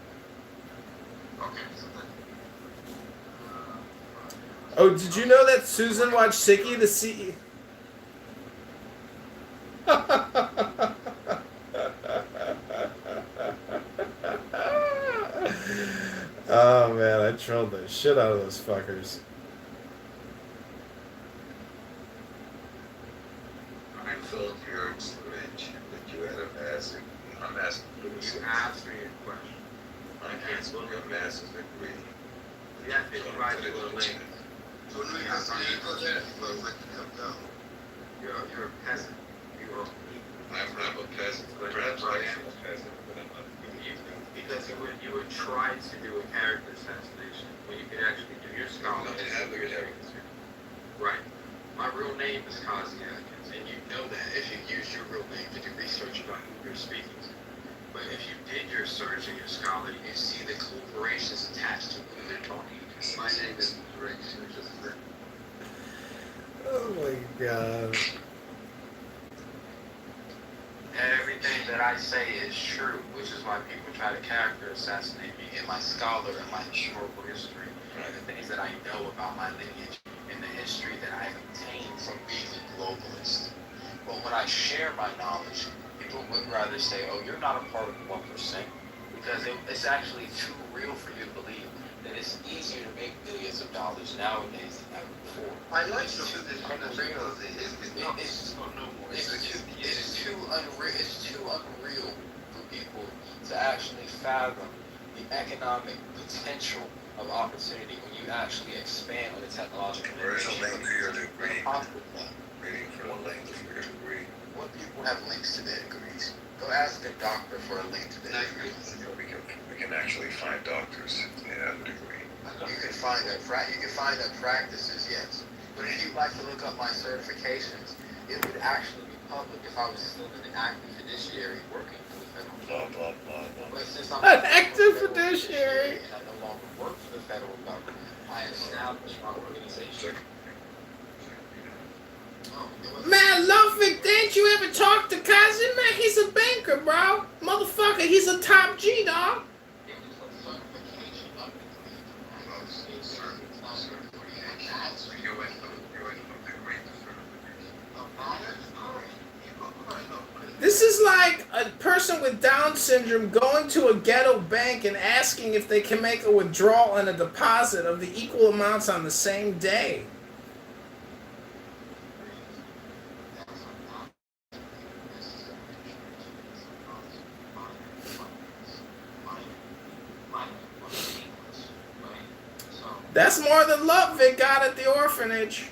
Oh, did you know that Susan Wojcicki, the CEO... Oh man, I trolled the shit out of those fuckers. I felt your explanation that you had a massive. I'm asking you. You asked me a question. I'm asking you a massive degree. You have to provide you a link. You're a peasant. I'm not a peasant. Perhaps I am a peasant, but I'm not. Because you would try to do a character assassination when you could actually do your scholarship. Right. My real name is Kazi Atkins, and you know that if you use your real name to do research about who you're speaking to. But if you did your search and your scholar, you see the corporations attached to who they're talking to. My name is Rick. Oh my god. Everything that I say is true, which is why people try to character assassinate me in my scholar and my historical history, and the things that I know about my lineage and the history that I have obtained from being a globalist. But when I share my knowledge, people would rather say, oh, you're not a part of the 1%, because it's actually too real for you to believe that it's easier to make millions of dollars nowadays than ever before. I like the unreal. It's too unreal for people to actually fathom the economic potential of opportunity when you actually expand on the technological. Where's the link to your degree? Reading for the link to your degree. What people have links to their degrees? Go ask a doctor for a link to their degree. We can actually find doctors that have a degree. You can find that practices, yes. But if you'd like to look up my certifications, it would actually be public if I was still an active fiduciary working for the federal government. But since I'm An active fiduciary. And I no longer work for the federal government, I established my organization. Man, Ludwig, didn't you ever talk to Kazi? Man, he's a banker, bro. Motherfucker, he's a top G, dog. This is like a person with Down syndrome going to a ghetto bank and asking if they can make a withdrawal and a deposit of the equal amounts on the same day. That's more than Ludwig got at the orphanage.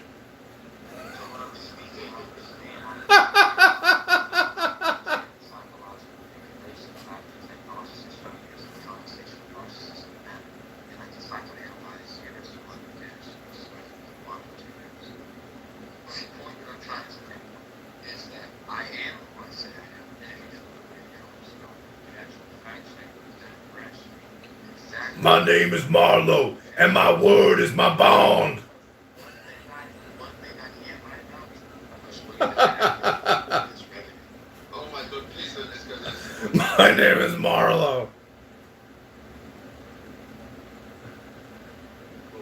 My name is Marlowe, and my word is my bond. My name is Marlowe.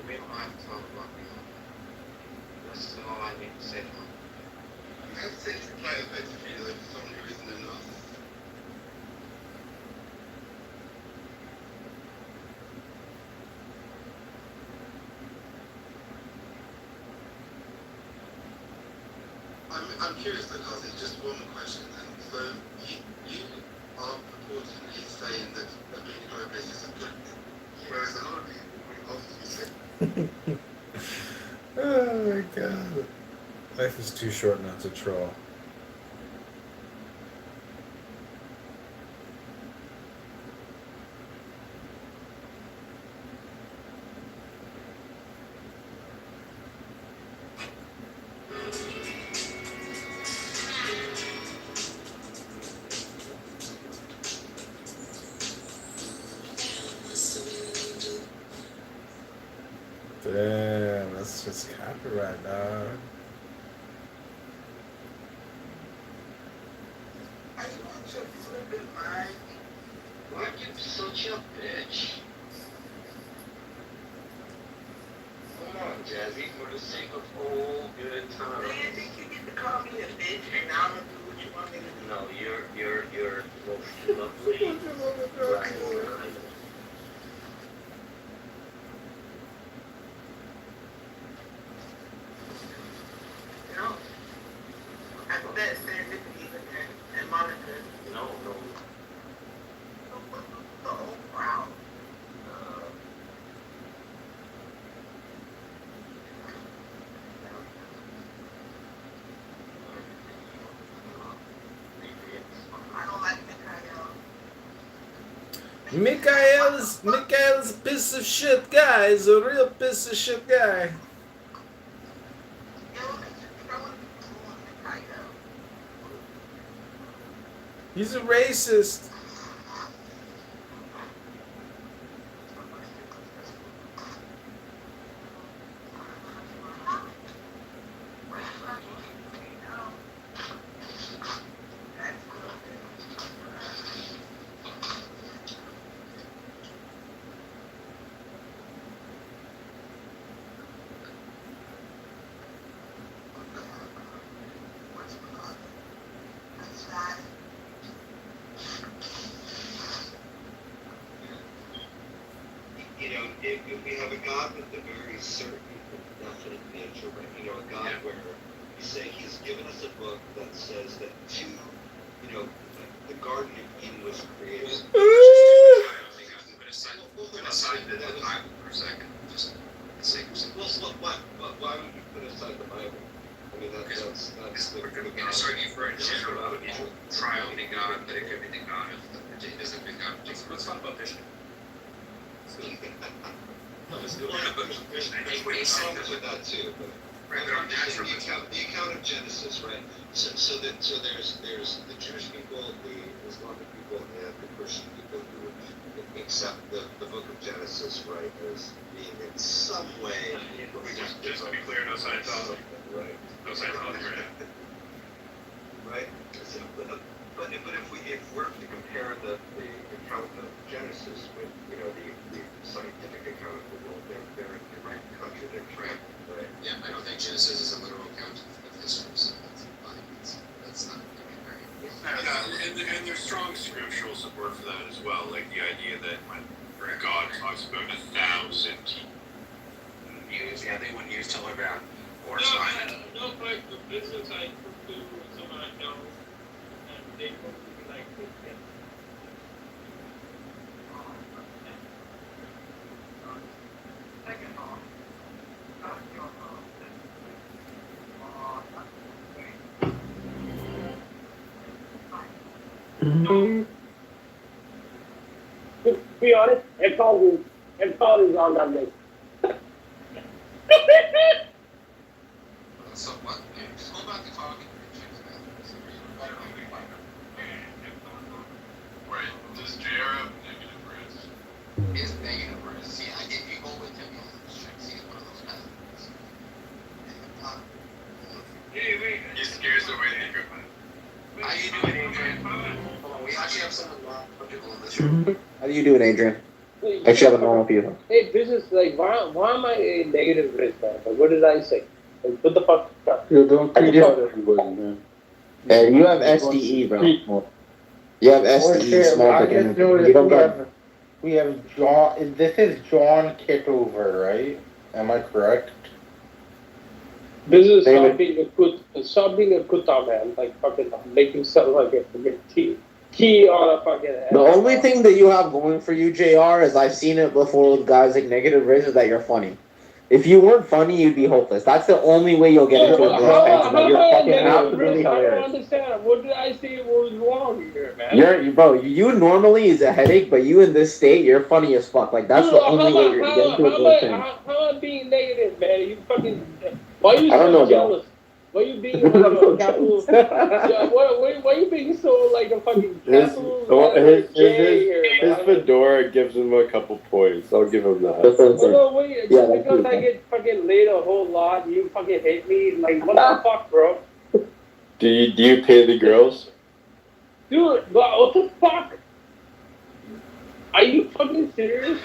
We don't have to talk about me. That's all I need to say. I think it's quite effective for you for some reason or not. I'm curious because it's just one more question then. So you are purportedly saying that being globalized is a good thing, whereas a lot of people obviously say. Oh my god. Life is too short not to troll. Damn, that's just copyright, dog. fucking mind. Why are you such a bitch? Come on, Jazzy, for the sake of old good times. Man, I think you get to call me a bitch and I'll do what you want me to do. No, you're the most lovely, bright girl. No. I bet serendipity is in there. And Monica. No. Oh, wow. I don't like Mikhail. Mikhail's a piece of shit guy. He's a real piece of shit guy. He's a racist. You know, if we have a God with a very certain definite nature, right? You know, a God where we say He's given us a book that says that the Garden of Eden was created. Put aside the Bible for a second, just the sake of simplicity. Why would you put aside the Bible? I mean, that's we're going to start you for a general trial in God, but it could be the God of it doesn't mean God. Let's talk about fishing. With that too, but the account of Genesis, right? So there's the Jewish people, the Islamic people, and the Christian people who accept the book of Genesis, right, as being in some way. Just to be clear, no Scientology. Right. No Scientology, right? So, but if we're to compare the account of Genesis with the scientific account of the world, they're in direct contradiction, right? Yeah, I don't think Genesis is a literal account of history, so that's not very. Yeah, and there's strong scriptural support for that as well, like the idea that when God talks about 1,000 years, they wouldn't use Telegram or Simon. No, but the business I pursue with someone I know, and they probably like this. To be honest, Eckhart is on that list. So what? Just go back to talking. Right. Does JR have negative risk? He has negative risk. See, if you go with him, you'll he's one of those guys. He scares away the equipment. How you doing, Adrian? Hold on, we actually have someone logical in this room. How you doing, Adrian? Actually, have a normal people. Hey, business, like, why am I a negative risk, man? Like, what did I say? Like, what the fuck? You're doing pretty good, everybody, man. Yeah, you have SDE, bro. You have SDE, small beginning. You don't got. We have John. This is John Kitover, right? Am I correct? Business, stop being a kuta, man. Like, fucking making something like a fucking key on a fucking head. The only thing that you have going for you, JR, is I've seen it before with guys like negative risk, is that you're funny. If you weren't funny, you'd be hopeless. That's the only way you'll get into a girl. You're fucking absolutely hilarious. I don't understand. What did I say was wrong here, man? Bro, you normally is a headache, but you in this state, you're funny as fuck. Like, that's the only way you're getting into a girl thing. How am I being negative, man? You fucking... Why are you so jealous? Why are you being like a capital... why are you being so like a fucking capital... His fedora gives him a couple points. I'll give him that. Because I get fucking laid a whole lot, you fucking hate me. Like, what the fuck, bro? Do you pay the girls? Dude, what the fuck? Are you fucking serious?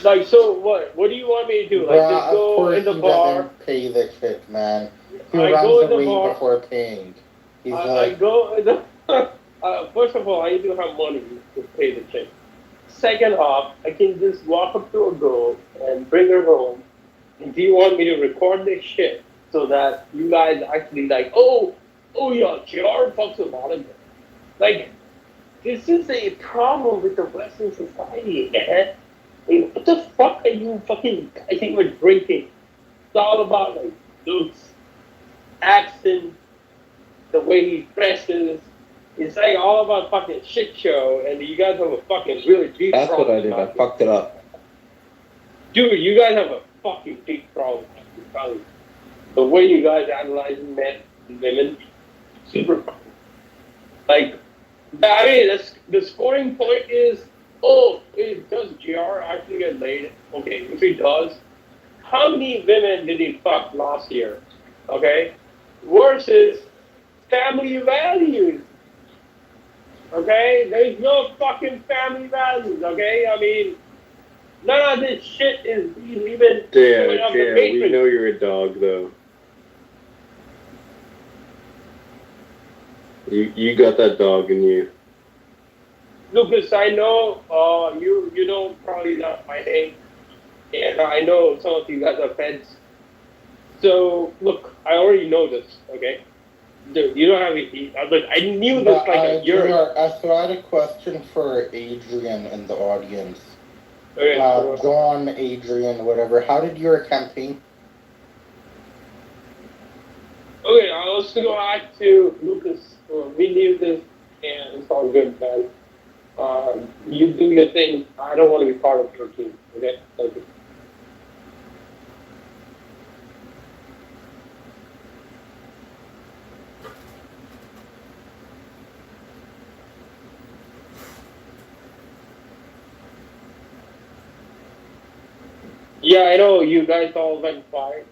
Like, so what? What do you want me to do? Like, Bruh, just of go course in the he bar? doesn't pay the chick, man. He I runs go in the away bar. before paying. He's I like, go in the. First of all, I do have money to pay the chick. Second off, I can just walk up to a girl and bring her home. And do you want me to record this shit so that you guys actually like, oh yeah, JR fucks a lot of them. Like, this is a problem with the Western society, man. Like, what the fuck are you fucking guys even drinking? It's all about like looks, accent, the way he dresses. It's like all about fucking shit show, and you guys have a fucking really deep That's problem. what I did. I fucked it up. Dude, you guys have a fucking deep problem. I'm telling you. The way you guys analyze men and women, super fucking. Like, I mean, the scoring point is, does JR actually get laid? Okay, if he does, how many women did he fuck last year? Okay? Versus family values. Okay? There's no fucking family values, okay? I mean, none of this shit is even Yeah, up the we matrix. know you're a dog, though. You got that dog in you. Lucas, I know you don't probably not my name, and I know some of you guys are feds. So look, I already know this, okay? Dude, you don't have to. I knew this like a year ago. So I had a question for Adrian in the audience. Okay, John, Adrian, whatever. How did your campaign? Okay, let's go back to Lucas. We knew this, and it's all good, man. You do your thing. I don't want to be part of your team. Okay, thank you. Yeah, I know you guys all went quiet.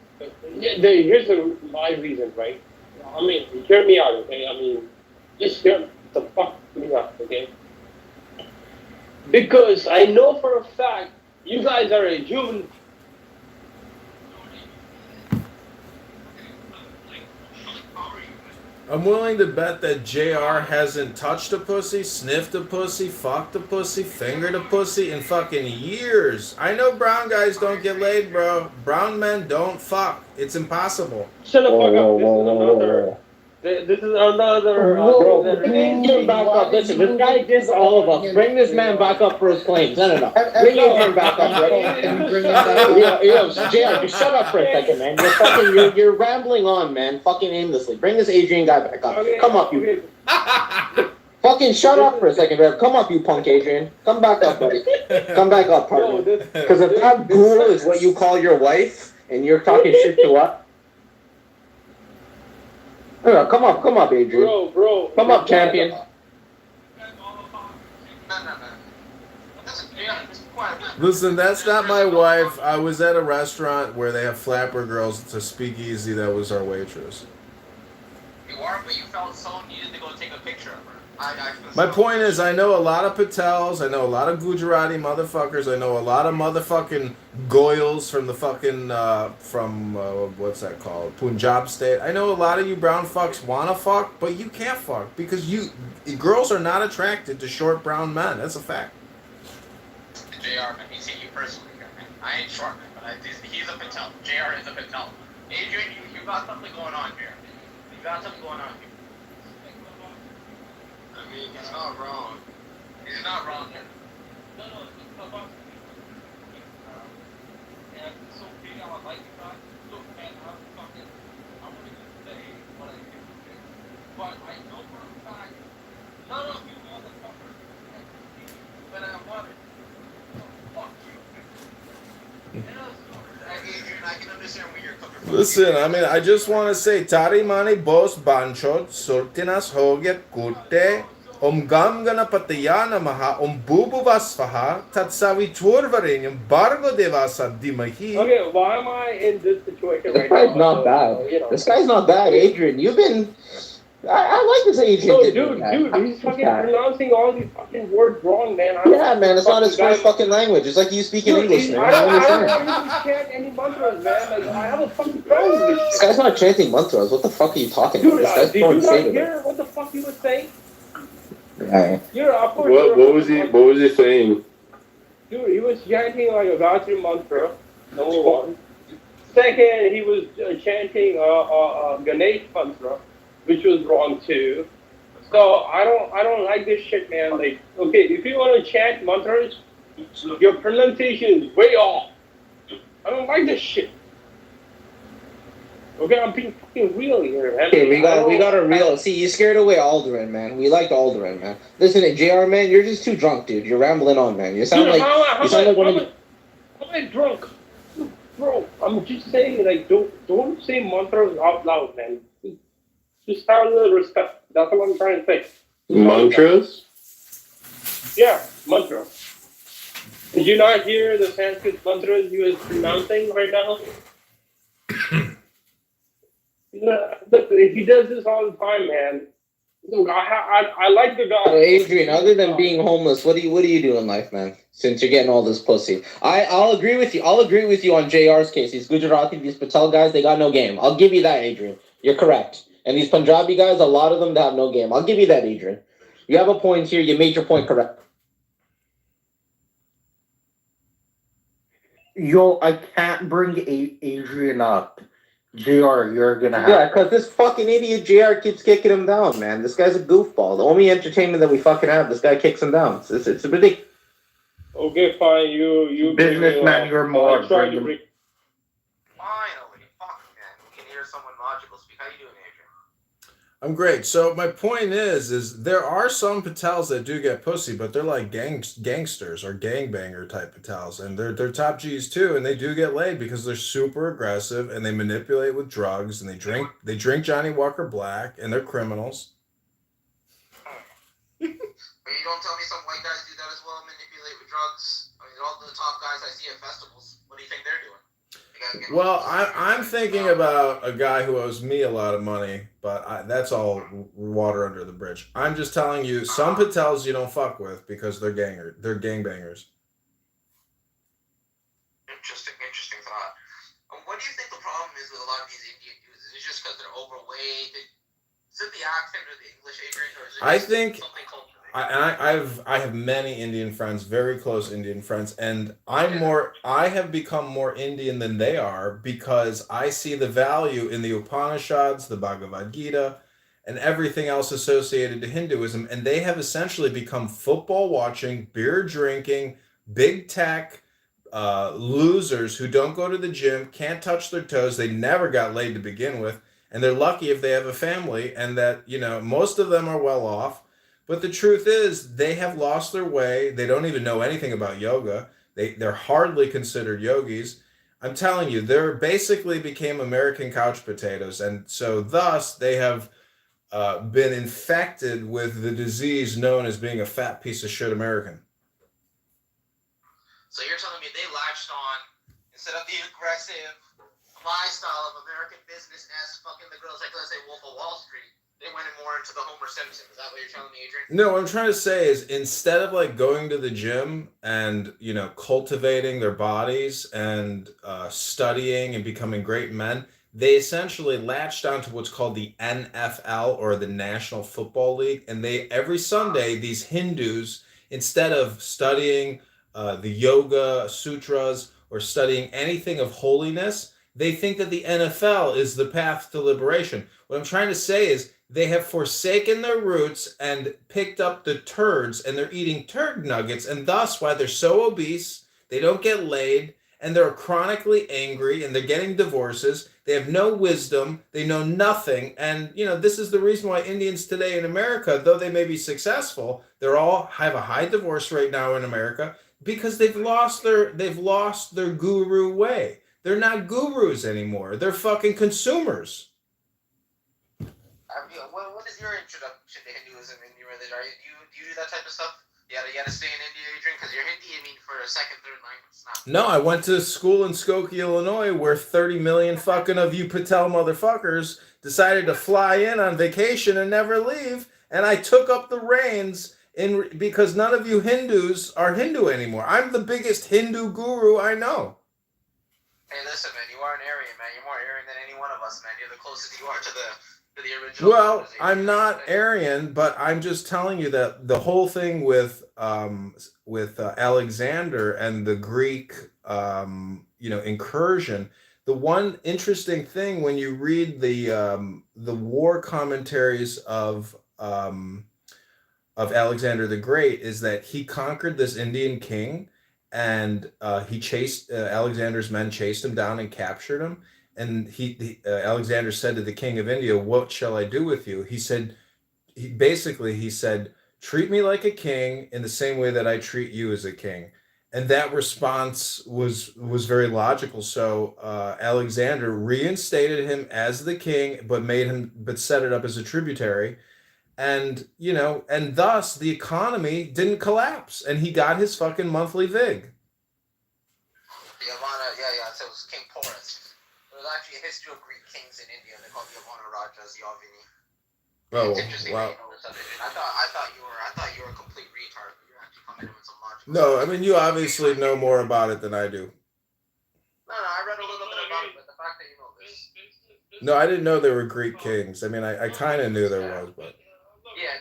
Here's my reason, right? I mean, hear me out, okay? I mean, just hear the fuck me out, okay? Because I know for a fact you guys are a human. I'm willing to bet that JR hasn't touched a pussy, sniffed a pussy, fucked a pussy, fingered a pussy in fucking years. I know brown guys don't get laid, bro. Brown men don't fuck. It's impossible. Shut the fuck up. This is another. Bro, bring him back up. Listen, this guy dissed all of us. Bring this man back up for his claims. No. Bring him back up, right? Bring him back up. Yo, JR, just shut up for a second, man. You're rambling on, man. Fucking aimlessly. Bring this Adrian guy back up. Come up, you. Fucking shut up for a second, bro. Come up, you punk Adrian. Come back up, buddy. Come back up, partner. Because if that ghoul is what you call your wife, and you're talking shit to us, come up, Adrian. Bro. Come up, champion. Listen, that's not my wife. I was at a restaurant where they have flapper girls. It's a speakeasy. That was our waitress. You are, but you felt so needed to go take a picture of her. My point is, I know a lot of Patels. I know a lot of Gujarati motherfuckers. I know a lot of motherfucking Goyals from the fucking, what's that called? Punjab state. I know a lot of you brown fucks wanna fuck, but you can't fuck because girls are not attracted to short brown men. That's a fact. JR, man, he's hit you personally here, man. I ain't short, man, but he's a Patel. JR is a Patel. Adrian, you got something going on here. You got something going on here. I mean, he's not wrong. He's not wrong here. No, it's about and it's okay, I like you guys. Look, man, I want to just say what I think, but I know for a fact, none of you motherfuckers can see when I want it. Fuck you. Adrian, I can understand where you're coming from. Listen, I mean, I just want to say, Tari mani bos banchot, sortinas hoget kute, gam gana patayana maha, bubu vasfaha, tatsavi turvarin, bargo devasa dimahi. Okay, why am I in this situation right This guy's now? not bad. This guy's not bad, Adrian. You've been I like this Adrian. No, dude, he's fucking pronouncing all these fucking words wrong, man. Yeah, man, it's not his first fucking language. It's like you speaking English, man. I don't want him to chant any mantras, man. Like, I have a fucking problem with this This guy's not chanting mantras. What the fuck are you talking about? This guy's did you not hear what the fuck he was saying? Yeah. What was he saying? Dude, he was chanting like a Gayatri mantra, number one. Second, he was chanting Ganesh mantra, which was wrong too. So I don't like this shit, man. Like, okay, if you want to chant mantras, your pronunciation is way off. I don't like this shit. Okay, I'm being fucking real here, man. Okay, we got a real. See, you scared away Alderaan, man. We liked Alderaan, man. Listen, JR, man, you're just too drunk, dude. You're rambling on, man. You sound like one of the. How am I drunk? Bro, I'm just saying, like, don't say mantras out loud, man. Just have a little respect. That's what I'm trying to say. Mantras? Yeah, mantra. Did you not hear the Sanskrit mantras he was pronouncing right now? Look, he does this all the time, man. Look, I like the guy. So Adrian, other than being homeless, what do you do in life, man? Since you're getting all this pussy, I'll agree with you. I'll agree with you on JR's case. These Gujarati, these Patel guys, they got no game. I'll give you that, Adrian. You're correct. And these Punjabi guys, a lot of them, they have no game. I'll give you that, Adrian. You have a point here. You made your point correct. Yo, I can't bring Adrian up. JR, you're gonna have. Yeah, because this fucking idiot JR keeps kicking him down, man. This guy's a goofball. The only entertainment that we fucking have, this guy kicks him down. It's ridiculous. Okay, fine. You businessman, you're more. Finally, fuck, man. We can hear someone logical speak. How you doing, Adrian? I'm great. So my point is there are some Patels that do get pussy, but they're like gangsters or gangbanger type Patels, and they're top G's too, and they do get laid because they're super aggressive and they manipulate with drugs and they drink Johnny Walker Black and they're criminals. But you don't tell me some white guys do that as well, manipulate with drugs. I mean, all the top guys I see at festivals, what do you think they're doing? Well, I'm thinking about a guy who owes me a lot of money, but that's all water under the bridge. I'm just telling you, some Patels you don't fuck with because they're gangbangers. Interesting thought. What do you think the problem is with a lot of these Indian dudes? Is it just because they're overweight? Is it the accent or the English, Adrian, or is it I think I have many Indian friends, very close Indian friends, and I have become more Indian than they are because I see the value in the Upanishads, the Bhagavad Gita, and everything else associated to Hinduism, and they have essentially become football watching, beer drinking, big tech losers who don't go to the gym, can't touch their toes, they never got laid to begin with, and they're lucky if they have a family, and that, most of them are well off. But the truth is, they have lost their way. They don't even know anything about yoga. They're hardly considered yogis. I'm telling you, they're basically became American couch potatoes. And so thus, they have been infected with the disease known as being a fat piece of shit American. So you're telling me they latched on, instead of the aggressive lifestyle of American business-esque fucking the girls like, let's say, Wolf of Wall Street, they went more into the Homer Simpson. Is that what you're telling me, Adrian? No, what I'm trying to say is instead of like going to the gym and, cultivating their bodies and studying and becoming great men, they essentially latched onto what's called the NFL or the National Football League. And every Sunday, these Hindus, instead of studying the yoga sutras or studying anything of holiness, they think that the NFL is the path to liberation. What I'm trying to say is they have forsaken their roots and picked up the turds, and they're eating turd nuggets, and thus why they're so obese, they don't get laid, and they're chronically angry, and they're getting divorces. They have no wisdom. They know nothing. And, this is the reason why Indians today in America, though they may be successful, have a high divorce rate now in America because they've lost their guru way. They're not gurus anymore. They're fucking consumers. What is your introduction to Hinduism and your religion? Do you do that type of stuff? You gotta stay in India, Adrian, because you're Hindi, I mean, for a second, third language. It's not. No, I went to school in Skokie, Illinois, where 30 million fucking of you Patel motherfuckers decided to fly in on vacation and never leave, and I took up the reins because none of you Hindus are Hindu anymore. I'm the biggest Hindu guru I know. Hey, listen, man, you are an Aryan, man. You're more Aryan than any one of us, man. You're the closest you are to the original. Well, I'm not Aryan, but I'm just telling you that the whole thing with Alexander and the Greek incursion. The one interesting thing when you read the war commentaries of Alexander the Great is that he conquered this Indian king, and he chased Alexander's men chased him down and captured him. And Alexander said to the king of India, "What shall I do with you?" He said, "Treat me like a king in the same way that I treat you as a king." And that response was very logical. So Alexander reinstated him as the king, but set it up as a tributary, and thus the economy didn't collapse, and he got his fucking monthly vig. Yavana, so it was King Porus. There was actually a history of Greek kings in India. They called Yavana Rajas Yavini. Oh, It's interesting wow. that you know this subject. I thought you were a complete retard, but you're actually coming in with some logic. No, I mean, you obviously know more about it than I do. No, I read a little bit about it, but the fact that you know this. No, I didn't know there were Greek kings. I mean, I kind of knew there was, but. Yeah,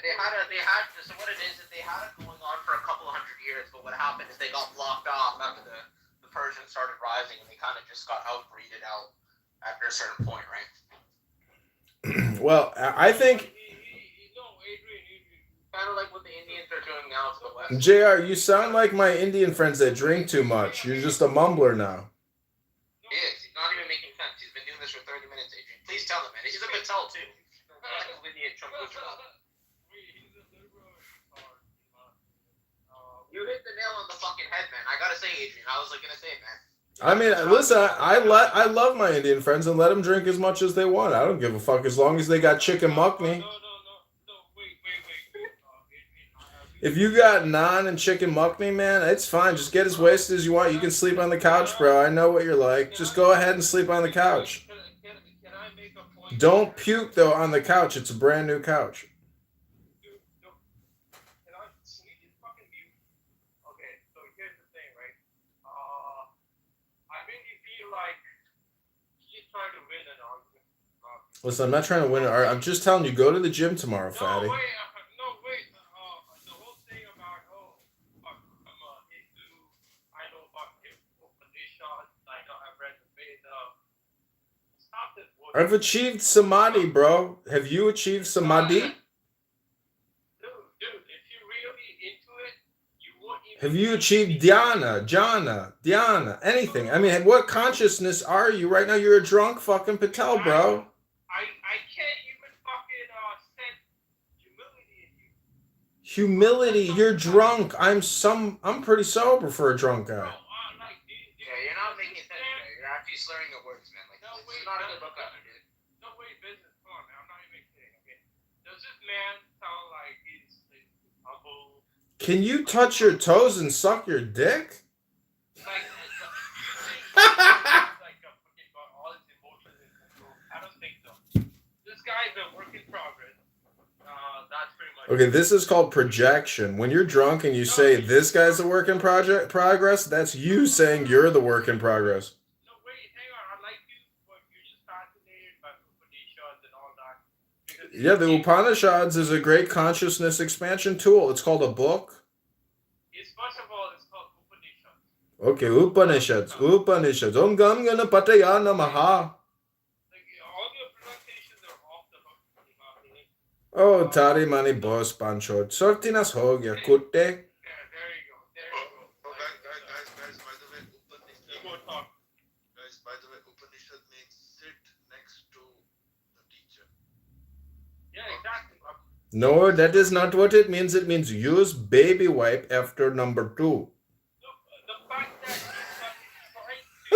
so what it is they had it going on for a couple of hundred years, but what happened is they got blocked off after the Persians started rising, and they kind of just got outbreeded out after a certain point, right? Well, I think. Kind of like what the Indians are doing now to the west. JR, you sound like my Indian friends that drink too much. You're just a mumbler now. He is. He's not even making sense. He's been doing this for 30 minutes, Adrian. Please tell him, man. He's a Patel, too. You hit the nail on the fucking head, man. I gotta say, Adrian. I was gonna say it, man. I mean, listen, I love my Indian friends and let them drink as much as they want. I don't give a fuck as long as they got chicken makni. If you got naan and chicken makni, man, it's fine. Just get as wasted as you want. You can sleep on the couch, bro. I know what you're like. Just go ahead and sleep on the couch. Don't puke, though, on the couch. It's a brand new couch. Listen, I'm not trying to win an argument. I'm just telling you, go to the gym tomorrow, fatty. The whole thing about, I'm a Hindu, I know about Upanishads, I know I've read the Vedas. Stop this bullshit. I've achieved samadhi, bro. Have you achieved samadhi? Dude, if you're really into it, you won't even... Have you achieved dhyana, jhana, anything? I mean, what consciousness are you right now? You're a drunk fucking Patel, bro. I can't even fucking sense humility in you. Humility, you're drunk. I'm pretty sober for a drunk guy. Yeah, you're not making sense there. You're actually slurring your words, man. Like, no, this is not a good book out there, dude. No way, business. Come on, man. I'm not even kidding. Okay. Does this man sound like he's humble? Can you touch your toes and suck your dick? Okay, this is called projection. When you're drunk and you say this guy's a work in progress, that's you saying you're the work in progress. No, wait, hang on. I like you, but you're just fascinated by Upanishads and all that. Yeah, the Upanishads is a great consciousness expansion tool. It's called a book. First of all, it's called Upanishads. Okay, Upanishads. Om Gam Gana Pataya Namaha. Oh, Tari Mani Boss Pancho. Sortinas ho gya kutte. Guys, by the way, Upanishad means sit next to the teacher. Yeah, exactly. No, that is not what it means. It means use baby wipe after number 2. The fact that he's trying to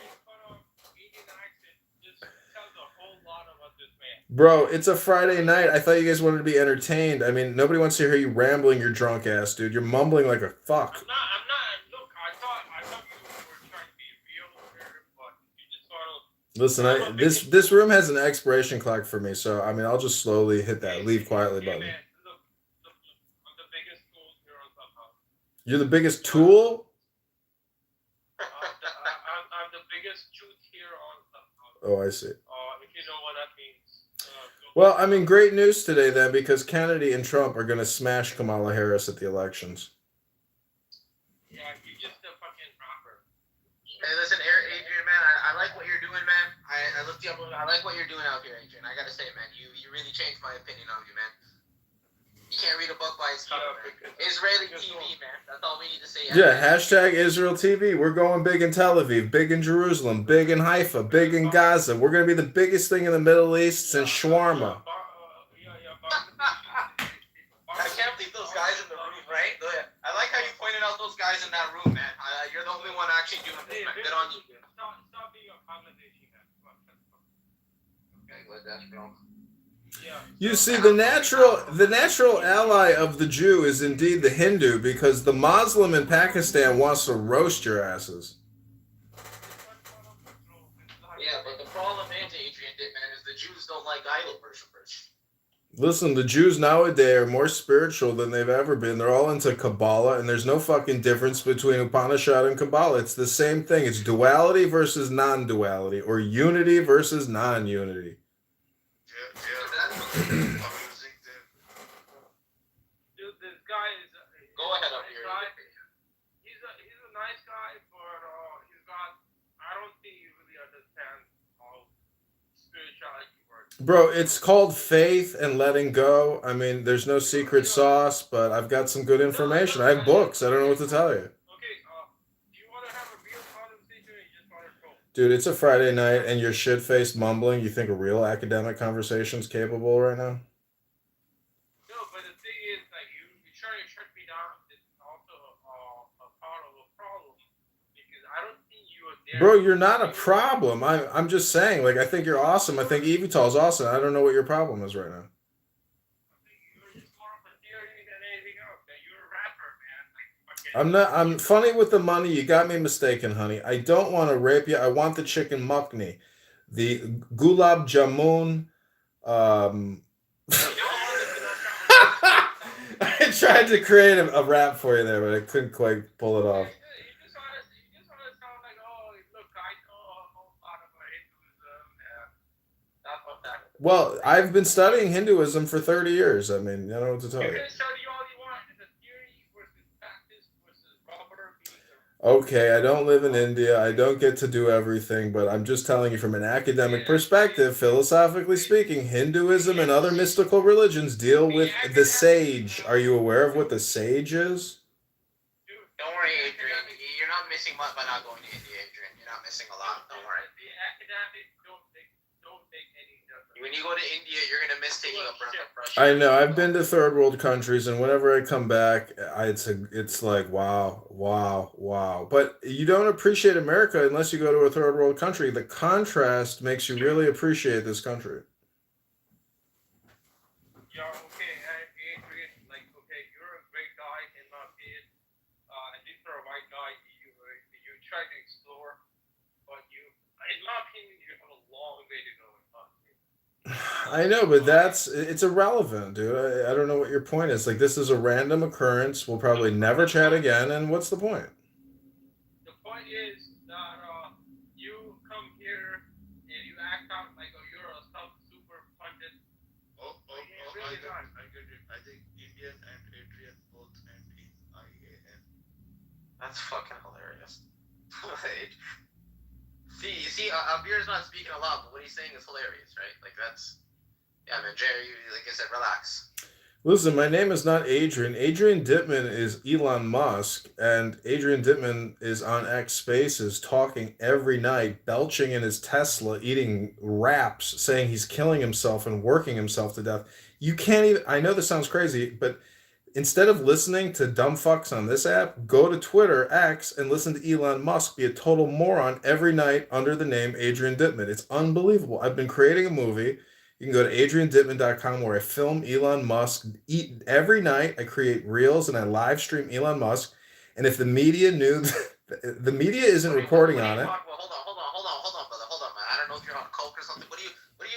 in front of Indian accent just tells a whole lot about this man. Bro, it's a Friday night. I thought you guys wanted to be entertained. I mean, nobody wants to hear you rambling your drunk ass, dude. You're mumbling like a fuck. I'm not. Look, I thought you were trying to be real here, but you just sort of. Listen, this room has an expiration clock for me, so I mean, I'll just slowly hit that leave quietly button. Man, look, I'm the biggest tool here on Clubhouse. You're the biggest tool? I'm the biggest truth here on Clubhouse. Oh, I see. If you know what that means. Well, I mean, great news today then, because Kennedy and Trump are going to smash Kamala Harris at the elections. Yeah, you're just a fucking rapper. Hey, listen, Adrian, man, I like what you're doing, man. I looked you up. I like what you're doing out here, Adrian. I gotta say, man, you really changed my opinion of you, man. You can't read a book by its cover, man. Israeli TV, man. That's all we need to say. Yeah, hashtag Israel TV. We're going big in Tel Aviv, big in Jerusalem, big in Haifa, big in Gaza. We're going to be the biggest thing in the Middle East since shawarma. I can't believe those guys in the room, right? I like how you pointed out those guys in that room, man. You're the only one actually doing this, man. Good on you. Stop being a Bangladeshi, man. Okay, good, that's wrong. You see, the natural ally of the Jew is indeed the Hindu, because the Muslim in Pakistan wants to roast your asses. Yeah, but the problem is, Adrian, man, is the Jews don't like idol worshippers. Listen, the Jews nowadays are more spiritual than they've ever been. They're all into Kabbalah, and there's no fucking difference between Upanishad and Kabbalah. It's the same thing. It's duality versus non-duality, or unity versus non-unity. Dude, this guy is. Go ahead up here. He's a nice guy, but I don't think he really understands how spirituality works. Bro, it's called faith and letting go. I mean, there's no secret sauce, but I've got some good information. I have books. I don't know what to tell you. Okay, do you want to have a real conversation or you just want to troll? Dude, it's a Friday night and you're shit-faced mumbling. You think a real academic conversation's capable right now? No, but the thing is, like, you trying to shut me down is also a part of a problem, because I don't think you are there. Bro, you're not a problem. I'm just saying, like, I think you're awesome. I think Evital's awesome. I don't know what your problem is right now. I'm funny with the money. You got me mistaken, honey. I don't want to rape you. I want the chicken makhni. The gulab jamun. I tried to create a rap for you there, but I couldn't quite pull it off. Well, I've been studying Hinduism for 30 years. I mean, I don't know what to tell you. Okay, I don't live in India. I don't get to do everything, but I'm just telling you from an academic perspective, philosophically speaking, Hinduism and other mystical religions deal with the sage. Are you aware of what the sage is? Don't worry, Adrian. You're not missing much by not going to India, Adrian. You're not missing a lot. Don't worry. When you go to India, you're gonna miss taking a breath of fresh air. I know. I've been to third world countries, and whenever I come back, it's like wow, wow, wow. But you don't appreciate America unless you go to a third world country. The contrast makes you really appreciate this country. Yeah, okay, Adrian, like, okay, you're a great guy in my opinion. At least for a white guy, you try to explore, but in my opinion, you have a long way to go. I know, but it's irrelevant, dude. I don't know what your point is. Like, this is a random occurrence. We'll probably never chat again, and what's the point? The point is that you come here and you act out like you're a super pundit. I get it. I think Indian and Adrian both end in IAN. That's fucking hilarious. See, Abir's not speaking a lot, but what he's saying is hilarious, right? Like, that's... Yeah, man, Jerry, like I said, relax. Listen, my name is not Adrian. Adrian Dittman is Elon Musk, and Adrian Dittman is on X Spaces talking every night, belching in his Tesla, eating wraps, saying he's killing himself and working himself to death. You can't even... I know this sounds crazy, but... Instead of listening to dumb fucks on this app, go to Twitter, X, and listen to Elon Musk be a total moron every night under the name Adrian Dittman. It's unbelievable. I've been creating a movie. You can go to adriandittman.com where I film Elon Musk every night. I create reels and I live stream Elon Musk. And if the media knew, the media isn't reporting on it. Well, hold on, brother. Hold on, man. I don't know if you're on coke or something. What are you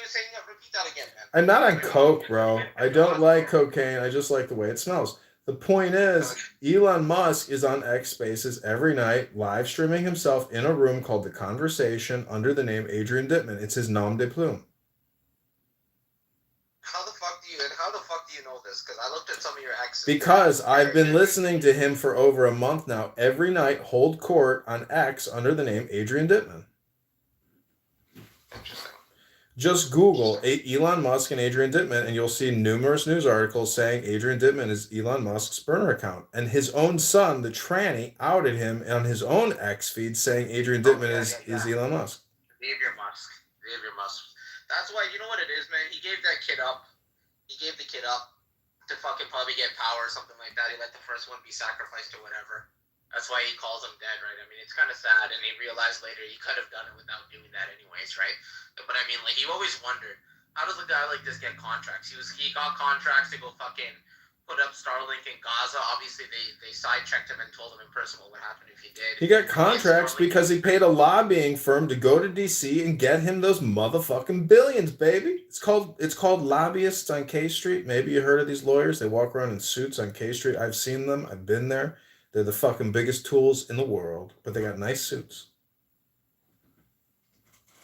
saying? Repeat that again, man. I'm not on coke, bro. I don't like cocaine. I just like the way it smells. The point is, Elon Musk is on X Spaces every night, live streaming himself in a room called The Conversation under the name Adrian Dittman. It's his nom de plume. How the fuck do you know this? Because I looked at some of your exes. Because I've been listening to him for over a month now. Every night, hold court on X under the name Adrian Dittman. Interesting. Just Google Elon Musk and Adrian Dittman, and you'll see numerous news articles saying Adrian Dittman is Elon Musk's burner account. And his own son, the tranny, outed him on his own X feed saying Adrian Dittman is Elon Musk. Xavier Musk. That's why, you know what it is, man? He gave that kid up. He gave the kid up to fucking probably get power or something like that. He let the first one be sacrificed or whatever. That's why he calls him dead, right? I mean, it's kind of sad, and he realized later he could have done it without doing that anyways, right? But I mean, like, he always wondered, how does a guy like this get contracts? He got contracts to go fucking put up Starlink in Gaza. Obviously, they sidechecked him and told him in person what would happen if he did. He got contracts because he paid a lobbying firm to go to DC and get him those motherfucking billions, baby. It's called lobbyists on K Street. Maybe you heard of these lawyers. They walk around in suits on K Street. I've seen them. I've been there. They're the fucking biggest tools in the world, but they got nice suits.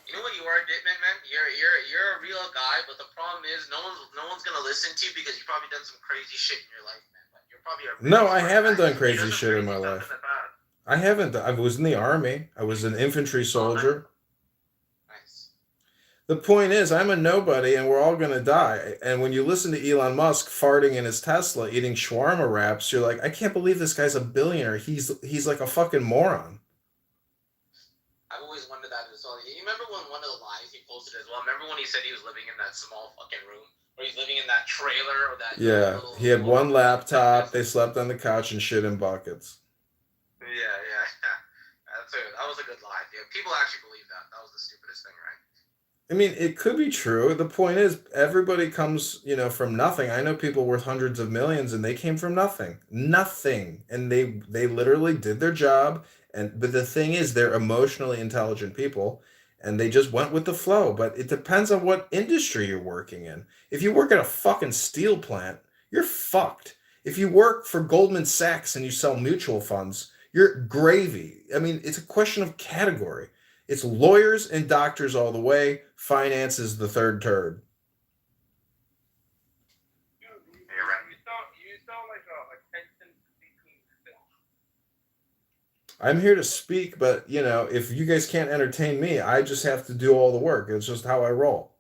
You know what you are, Dittman, man? You're a real guy, but the problem is no one's gonna listen to you because you've probably done some crazy shit in your life, man. But you're probably No, I haven't done crazy shit in my life. I haven't. I was in the army. I was an infantry soldier. The point is, I'm a nobody, and we're all gonna die. And when you listen to Elon Musk farting in his Tesla, eating shawarma wraps, you're like, I can't believe this guy's a billionaire. He's like a fucking moron. I've always wondered that as well. You remember when one of the lies he posted as well? Remember when he said he was living in that small fucking room, or he's living in that trailer, or that? Yeah, he had one laptop. They slept on the couch and shit in buckets. Yeah. That was a good lie, dude. People actually believe that. That was the stupidest thing, right? I mean, it could be true. The point is, everybody comes, from nothing. I know people worth hundreds of millions, and they came from nothing, and they literally did their job. But the thing is, they're emotionally intelligent people, and they just went with the flow. But it depends on what industry you're working in. If you work at a fucking steel plant, you're fucked. If you work for Goldman Sachs and you sell mutual funds, you're gravy. I mean, it's a question of category. It's lawyers and doctors all the way. Finance is the third turd. You sound like a attention-seeking film. I'm here to speak, but, if you guys can't entertain me, I just have to do all the work. It's just how I roll.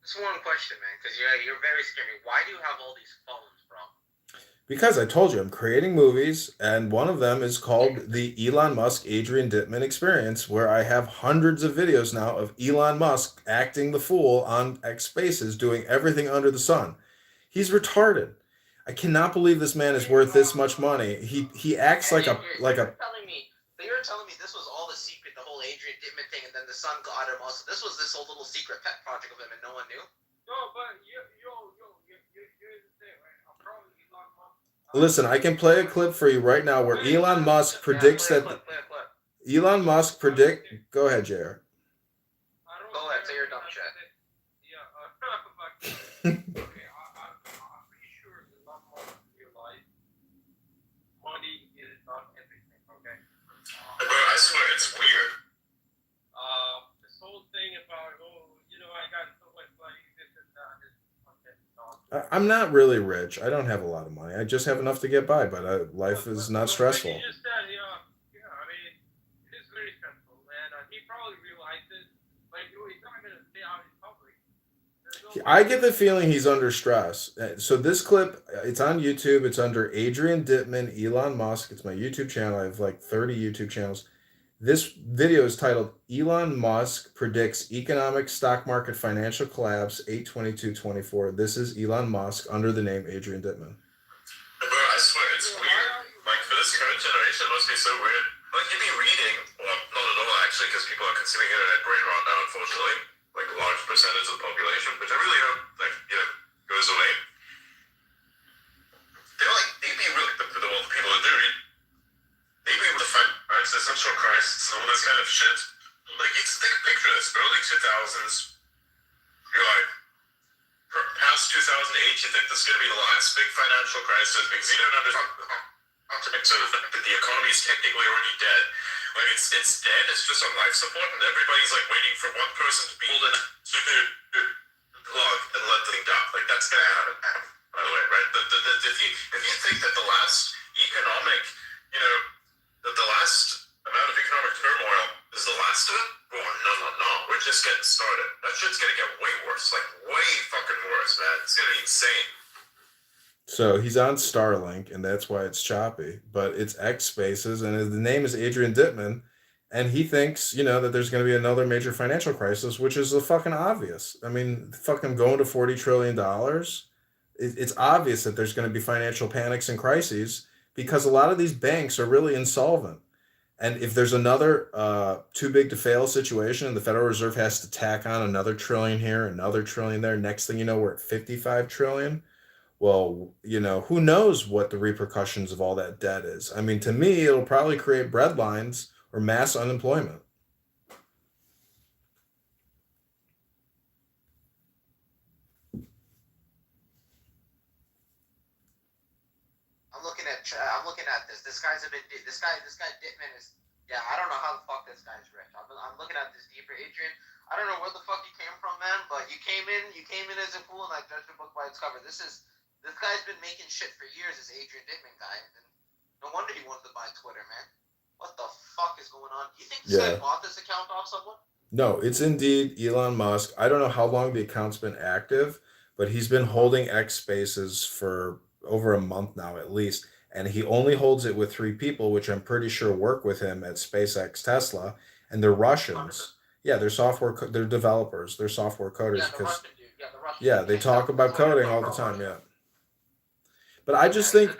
Just one question, man, because you're very scary. Why do you have all these phones, bro? Because I told you, I'm creating movies, and one of them is called the Elon Musk Adrian Dittman Experience, where I have hundreds of videos now of Elon Musk acting the fool on X Spaces, doing everything under the sun. He's retarded. I cannot believe this man is worth this much money. He acts like a. You're telling me this was all the secret, the whole Adrian Dittman thing, and then the son got him also. This was this whole little secret pet project of him, and no one knew. No, but you're the thing, right? I'm probably Elon Musk. Listen, I can play a clip for you right now where Elon Musk predicts that. Elon Musk predict. Go ahead, JR. Go ahead, say your dumb shit. I'm pretty sure Elon Musk realized money is not everything. Okay. Bro, I swear it's weird. This whole thing about I got so much money, this and that. I'm not really rich. I don't have a lot of money. I just have enough to get by, but life is not stressful. You just said, I mean, it is very stressful, and he probably realizes, like, he's not going to stay out in public. I get the feeling he's under stress. So this clip, it's on YouTube. It's under Adrian Dittman, Elon Musk. It's my YouTube channel. I have like 30 YouTube channels. This video is titled Elon Musk Predicts Economic Stock Market Financial Collapse 8/22/24. This is Elon Musk under the name Adrian Dittman. Bro, I swear it's weird. Like, for this current generation, it must be so weird. Like, you'd be reading, well, not at all actually, because people are consuming internet brain rot now, unfortunately, like a large percentage of the population, which I really hope, like, goes away. They'd be really, the people that do read, they'd be able to find existential crisis and all this kind of shit. Like, you just take a picture of this, early 2000s, you're like, past 2008, you think this is going to be the last big financial crisis because you don't understand the fact that the economy is technically already dead. Like, it's dead, it's just on life support, and everybody's like waiting for one person to be pulled in to plug and let the thing die. Like, that's going to happen, by the way, right? If you think that the last economic, that the last amount of economic turmoil is the last of it, oh, no. We're just getting started. That shit's going to get way worse. Like, way fucking worse, man. It's going to be insane. So he's on Starlink, and that's why it's choppy. But it's X Spaces, and the name is Adrian Dittman, and he thinks, that there's going to be another major financial crisis, which is fucking obvious. I mean, fucking going to $40 trillion, it's obvious that there's going to be financial panics and crises because a lot of these banks are really insolvent. And if there's another too big to fail situation and the Federal Reserve has to tack on another trillion here, another trillion there, next thing you know, we're at 55 trillion. Well, who knows what the repercussions of all that debt is. I mean, to me, it'll probably create breadlines or mass unemployment. I'm looking at this. This guy Dittman is, I don't know how the fuck this guy's rich. I'm looking at this deeper, Adrian. I don't know where the fuck you came from, man, but you came in as a fool and I judged the book by its cover. This guy's been making shit for years, this Adrian Dittman guy, and no wonder he wanted to buy Twitter, man. What the fuck is going on? You think this guy bought this account off someone? No, it's indeed Elon Musk. I don't know how long the account's been active, but he's been holding X Spaces for over a month now at least. And he only holds it with 3 people, which I'm pretty sure work with him at SpaceX Tesla, and they're Russians. Yeah, they're developers, they're software coders. They talk about coding all the time, But I just think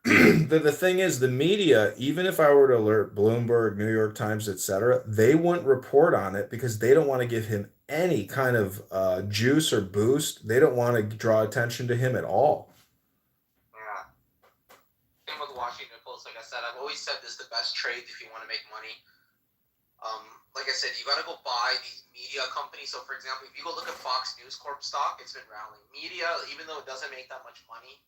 that the thing is, the media, even if I were to alert Bloomberg, New York Times, etc., they wouldn't report on it because they don't want to give him any kind of juice or boost. They don't want to draw attention to him at all. Same with Washington Post. Like I said, I've always said this is the best trade if you want to make money. Like I said, you got to go buy these media companies. So, for example, if you go look at Fox News Corp stock, it's been rallying. Media, even though it doesn't make that much money,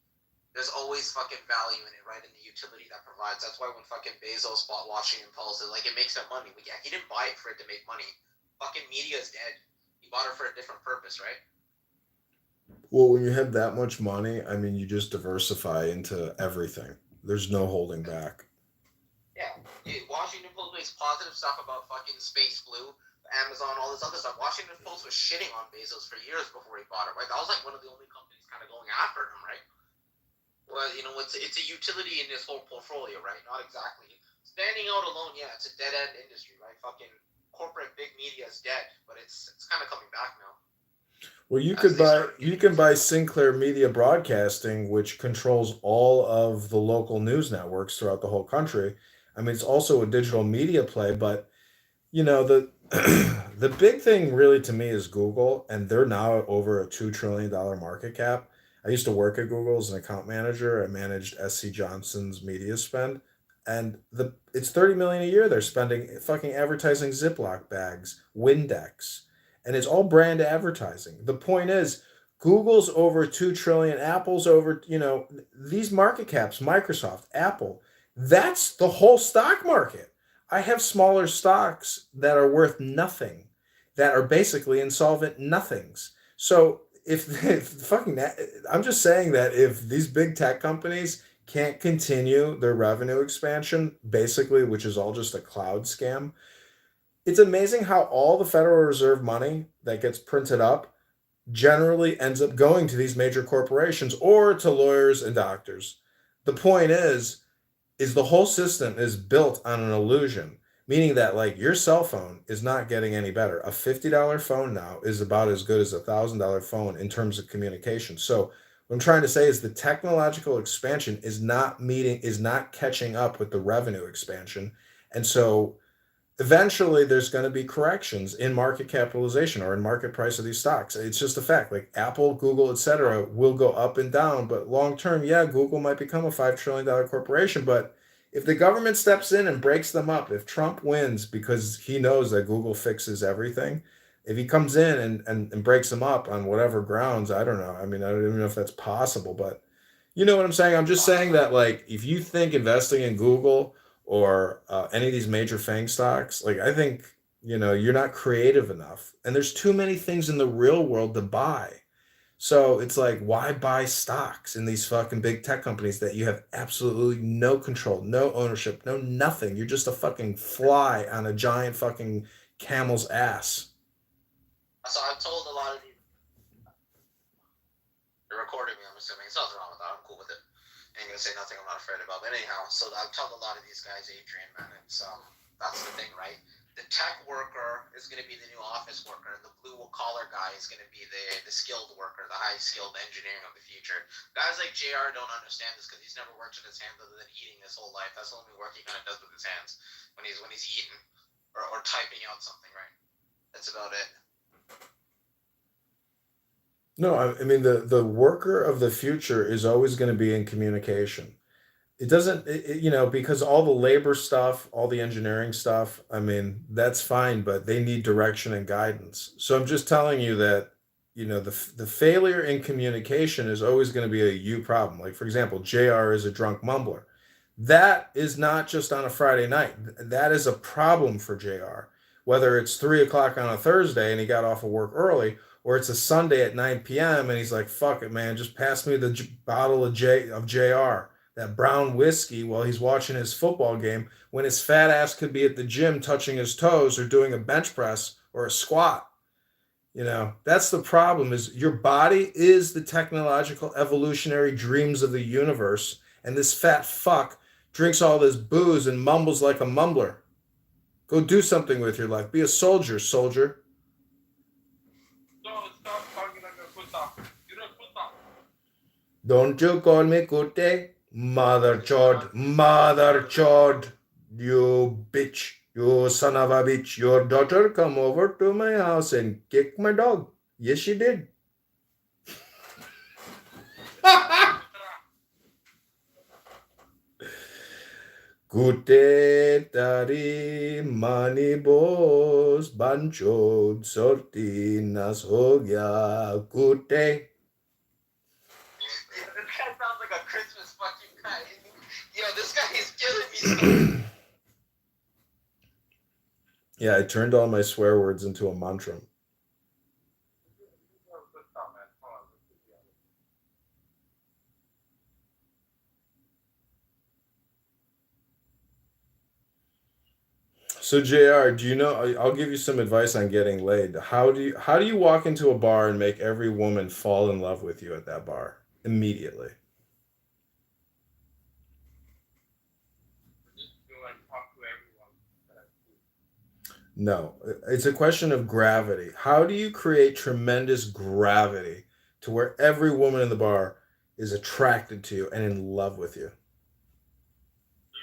there's always fucking value in it, right? In the utility that provides. That's why when fucking Bezos bought Washington Post, it makes him money. But yeah, he didn't buy it for it to make money. Fucking media is dead. He bought it for a different purpose, right? Well, when you have that much money, I mean, you just diversify into everything. There's no holding back. Yeah, Washington Post makes positive stuff about fucking Space Blue, Amazon, all this other stuff. Washington Post was shitting on Bezos for years before he bought it, right? That was like one of the only companies kind of going after him, right? Well, it's a utility in this whole portfolio, right? Not exactly. Standing out alone, yeah, it's a dead-end industry, right? Fucking corporate big media is dead, but it's kind of coming back now. Well, you can buy Sinclair Media Broadcasting, which controls all of the local news networks throughout the whole country. I mean, it's also a digital media play, but the the big thing really to me is Google, and they're now over a $2 trillion market cap. I used to work at Google as an account manager. I managed SC Johnson's media spend, and it's $30 million a year they're spending fucking advertising Ziploc bags, Windex. And it's all brand advertising. The point is, Google's over 2 trillion, Apple's over, these market caps, Microsoft, Apple, that's the whole stock market. I have smaller stocks that are worth nothing, that are basically insolvent nothings. So I'm just saying that if these big tech companies can't continue their revenue expansion, basically, which is all just a cloud scam, it's amazing how all the Federal Reserve money that gets printed up generally ends up going to these major corporations or to lawyers and doctors. The point is the whole system is built on an illusion, meaning that like your cell phone is not getting any better. A $50 phone now is about as good as a $1,000 phone in terms of communication. So what I'm trying to say is the technological expansion is not catching up with the revenue expansion. And so eventually there's going to be corrections in market capitalization or in market price of these stocks. It's just a fact. Like Apple, Google, etc. will go up and down, but long term, yeah, Google might become a $5 trillion corporation. But if the government steps in and breaks them up, if Trump wins because he knows that Google fixes everything, if he comes in and breaks them up on whatever grounds, I don't know. I mean, I don't even know if that's possible, but you know what I'm saying? I'm just saying that, like, if you think investing in Google or any of these major FANG stocks, like, I think, you're not creative enough. And there's too many things in the real world to buy. So it's like, why buy stocks in these fucking big tech companies that you have absolutely no control, no ownership, no nothing? You're just a fucking fly on a giant fucking camel's ass. So I've told a lot of these. You're recording me, I'm assuming. There's nothing wrong with that. I'm cool with it. Ain't gonna say nothing I'm not afraid about. But anyhow, so I've told a lot of these guys, Adrian, man, it's that's the thing, right? The tech worker is gonna be the new office worker. The blue collar guy is gonna be the skilled worker, the high skilled engineering of the future. Guys like JR don't understand this because he's never worked with his hands other than eating his whole life. That's the only work he kind of does with his hands when he's eating or typing out something, right? That's about it. No, I mean, the worker of the future is always going to be in communication. It doesn't, because all the labor stuff, all the engineering stuff, I mean, that's fine, but they need direction and guidance. So I'm just telling you that, the failure in communication is always going to be a you problem. Like, for example, JR is a drunk mumbler. That is not just on a Friday night. That is a problem for JR. Whether it's 3 o'clock on a Thursday and he got off of work early, or it's a Sunday at 9 p.m. and he's like, fuck it, man, just pass me the bottle of JR, that brown whiskey, while he's watching his football game when his fat ass could be at the gym touching his toes or doing a bench press or a squat. That's the problem, is your body is the technological evolutionary dreams of the universe, and this fat fuck drinks all this booze and mumbles like a mumbler. Go do something with your life. Be a soldier, soldier. Don't you call me Kute? Mother chod, you bitch, you son of a bitch. Your daughter come over to my house and kick my dog. Yes, she did. Kute tari mani bos banchod sortinas ho gya kute. Sounds like a Christmas fucking guy. Yo, this guy is killing me. Yeah, I turned all my swear words into a mantra. So JR, do you know? I'll give you some advice on getting laid. How do you walk into a bar and make every woman fall in love with you at that bar immediately? No, it's a question of gravity. How do you create tremendous gravity to where every woman in the bar is attracted to you and in love with you?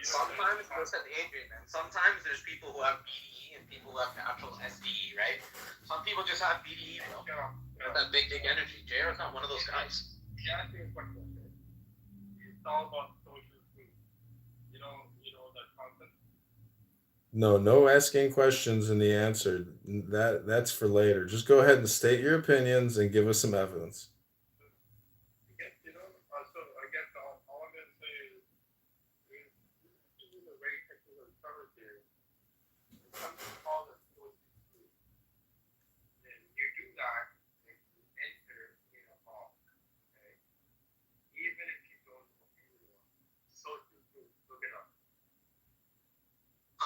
Sometimes, listen, Adrian, man. Sometimes there's people who have BDE and people who have natural SDE, right? Some people just have BDE, that big dick energy. JR is not one of those guys. Yeah, I think it's all about social food. You know that concept. No asking questions in the answer. That's for later. Just go ahead and state your opinions and give us some evidence.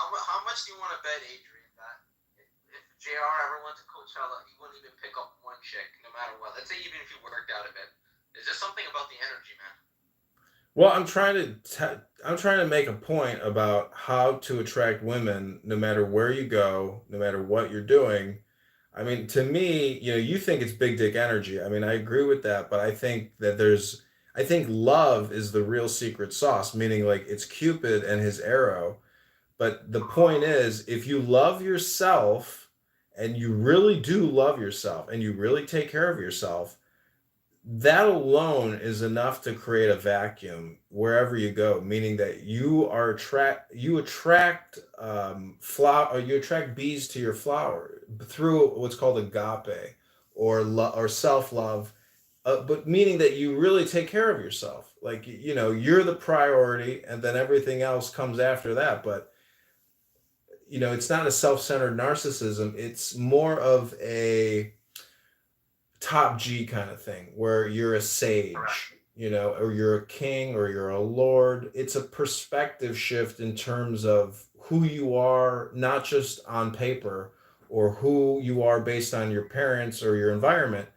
How much do you want to bet, Adrian, that if JR ever went to Coachella, he wouldn't even pick up one chick, no matter what? Let's say even if he worked out a bit. There's just something about the energy, man. Well, I'm trying to make a point about how to attract women, no matter where you go, no matter what you're doing. I mean, to me, you think it's big dick energy. I mean, I agree with that, but I think that I think love is the real secret sauce, meaning like it's Cupid and his arrow. But the point is, if you love yourself and you really do love yourself and you really take care of yourself, that alone is enough to create a vacuum wherever you go, meaning that you attract you attract bees to your flower through what's called agape or self-love, but meaning that you really take care of yourself. Like, you're the priority and then everything else comes after that. But it's not a self-centered narcissism. It's more of a top G kind of thing where you're a sage, or you're a king or you're a lord. It's a perspective shift in terms of who you are, not just on paper or who you are based on your parents or your environment,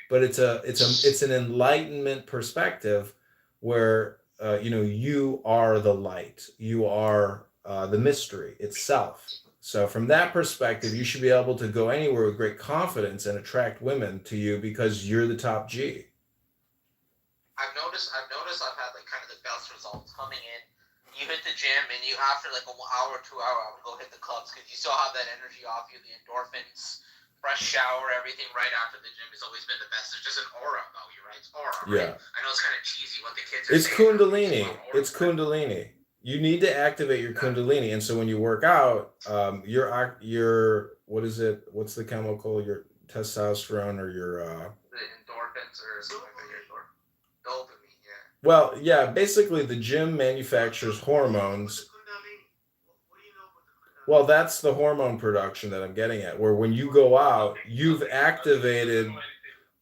but it's an enlightenment perspective where you are the light, you are the mystery itself. So from that perspective, you should be able to go anywhere with great confidence and attract women to you because you're the top G. I've noticed I've had like kind of the best results coming in. You hit the gym and you after like an hour, 2 hour, I would go hit the clubs because you still have that energy off you, the endorphins, fresh shower, everything right after the gym has always been the best. There's just an aura about you, right? It's aura, right? Yeah. I know it's kind of cheesy what the kids are It's saying. Kundalini. It's Kundalini. You need to activate your Kundalini, and so when you work out, your what is it? What's the chemical? Your testosterone or your the endorphins or something like that. Dopamine, yeah. well, yeah. Basically, the gym manufactures hormones. Well, that's the hormone production that I'm getting at. Where when you go out, you've activated.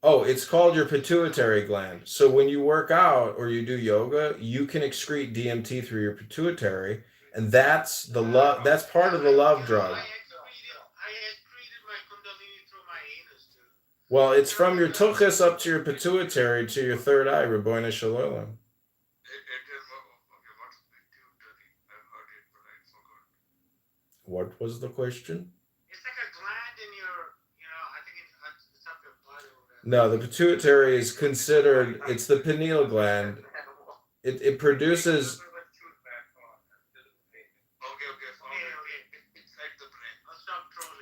Oh, it's called your pituitary gland. So when you work out or you do yoga, you can excrete DMT through your pituitary, and that's the love. That's part of the love drug. I excreted my Kundalini through my anus, too. Well, it's from your tuchus up to your pituitary to your third eye, Rabboina Shalom. What was the question? It's like a gland in your, I think it's up your butt or whatever. No, the pituitary is considered, it's the pineal gland. It produces...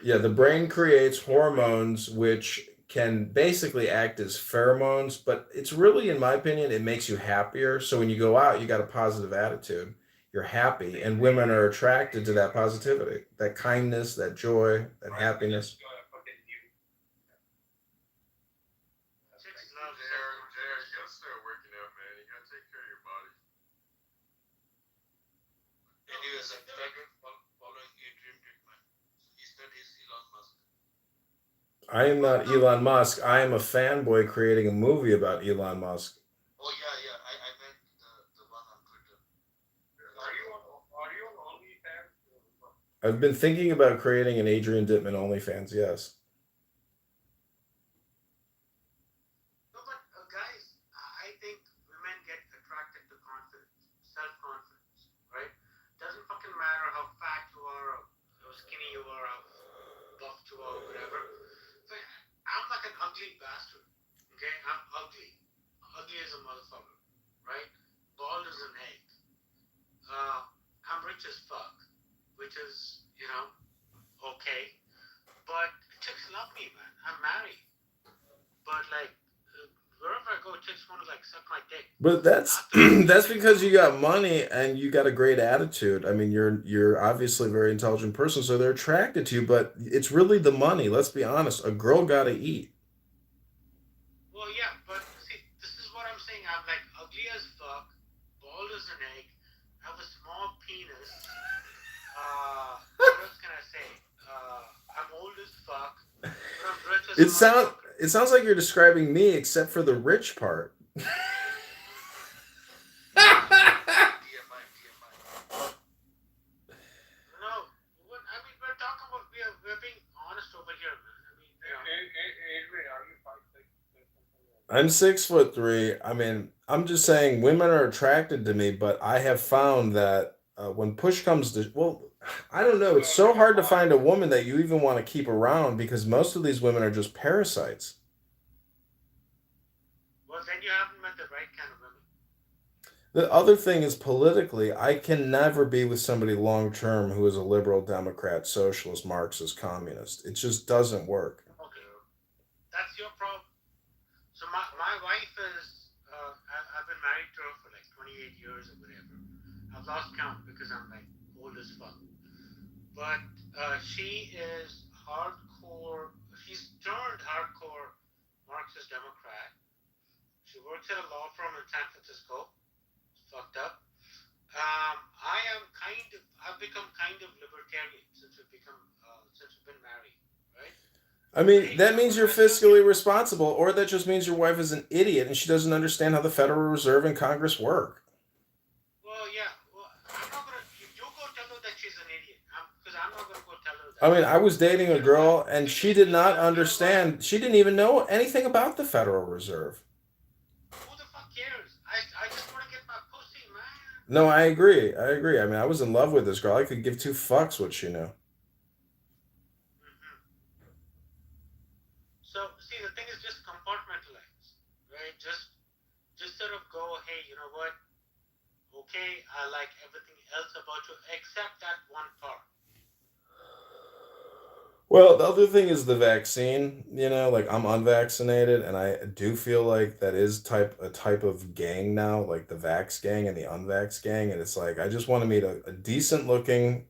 Yeah, the brain creates hormones which can basically act as pheromones, but it's really, in my opinion, it makes you happier. So when you go out, you got a positive attitude. You're happy, and women are attracted to that positivity, that kindness, that joy, that happiness. I am not Elon Musk. I am a fanboy creating a movie about Elon Musk. Oh, yeah. I meant the one on Twitter. Are you on OnlyFans? I've been thinking about creating an Adrian Dittman OnlyFans, yes. No, but guys, I think women get attracted to confidence, self-confidence, right? Doesn't fucking matter how fat you are, or how skinny you are, how buff you are, whatever. But I'm like an ugly bastard, okay? I'm ugly as a motherfucker, right? Bald as an egg. I'm rich as fuck, which is, okay. But chicks love me, man. I'm married. But like, wherever I go, chicks want to like suck my dick. But that's that's because you got money and you got a great attitude. I mean, you're obviously a very intelligent person, so they're attracted to you. But it's really the money. Let's be honest. A girl gotta eat. Well, yeah, but see, this is what I'm saying. I'm like ugly as fuck, bald as an egg, have a small penis. What else can I say? I'm old as fuck, but I'm rich as It sounds like you're describing me, except for the rich part. No, we're talking about we're being honest over here, man. Adrian, are you 5'6"? I'm 6'3". I mean, I'm just saying women are attracted to me, but I have found that when push comes to, well, I don't know. It's so hard to find a woman that you even want to keep around because most of these women are just parasites. Well, then you haven't met the right kind of women. The other thing is politically, I can never be with somebody long term who is a liberal, Democrat, socialist, Marxist, communist. It just doesn't work. Okay, that's your problem. So my wife is, I've been married to her for like 28 years or whatever. I've lost count because I'm like old as fuck. But she is hardcore, she's turned hardcore Marxist Democrat. She works at a law firm in San Francisco. It's fucked up. I've become kind of libertarian since we've been married, right? I mean, that means you're fiscally responsible, or that just means your wife is an idiot and she doesn't understand how the Federal Reserve and Congress work. Well, yeah. Well, I'm not gonna. You go tell her that she's an idiot, because I'm not gonna go tell her that. I mean, I was dating a girl and she did not understand. She didn't even know anything about the Federal Reserve. Who the fuck cares? I just want to get my pussy, man. No, I agree. I mean, I was in love with this girl. I could give two fucks what she knew. So, see, the thing is just compartmentalize, right? Just sort of go, hey, you know what? Okay, I like everything else about you except that one part. Well, the other thing is the vaccine. Like I'm unvaccinated, and I do feel like that is a type of gang now, like the vax gang and the unvax gang. And it's like I just want to meet a decent looking,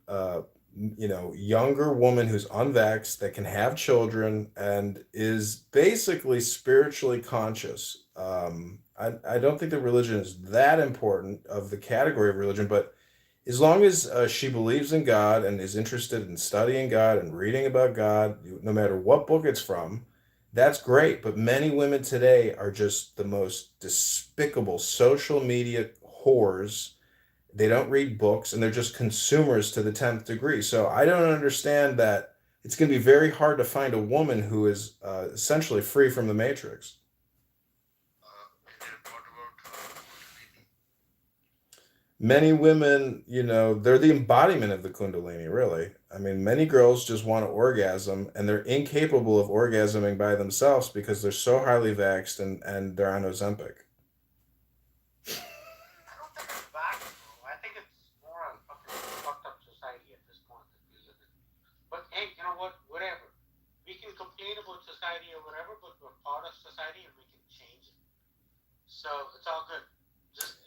younger woman who's unvaxxed that can have children and is basically spiritually conscious. I don't think that religion is that important of the category of religion, but as long as she believes in God and is interested in studying God and reading about God, no matter what book it's from, that's great. But many women today are just the most despicable social media whores. They don't read books and they're just consumers to the 10th degree. So I don't understand that it's going to be very hard to find a woman who is essentially free from the matrix. Many women, they're the embodiment of the Kundalini, really. I mean, many girls just want to orgasm and they're incapable of orgasming by themselves because they're so highly vaxxed and they're on Ozempic. I don't think it's vax, bro. I think it's more a fucking fucked up society at this point that we live in. But hey, you know what? Whatever. We can complain about society or whatever, but we're part of society and we can change it. So it's all good. Just,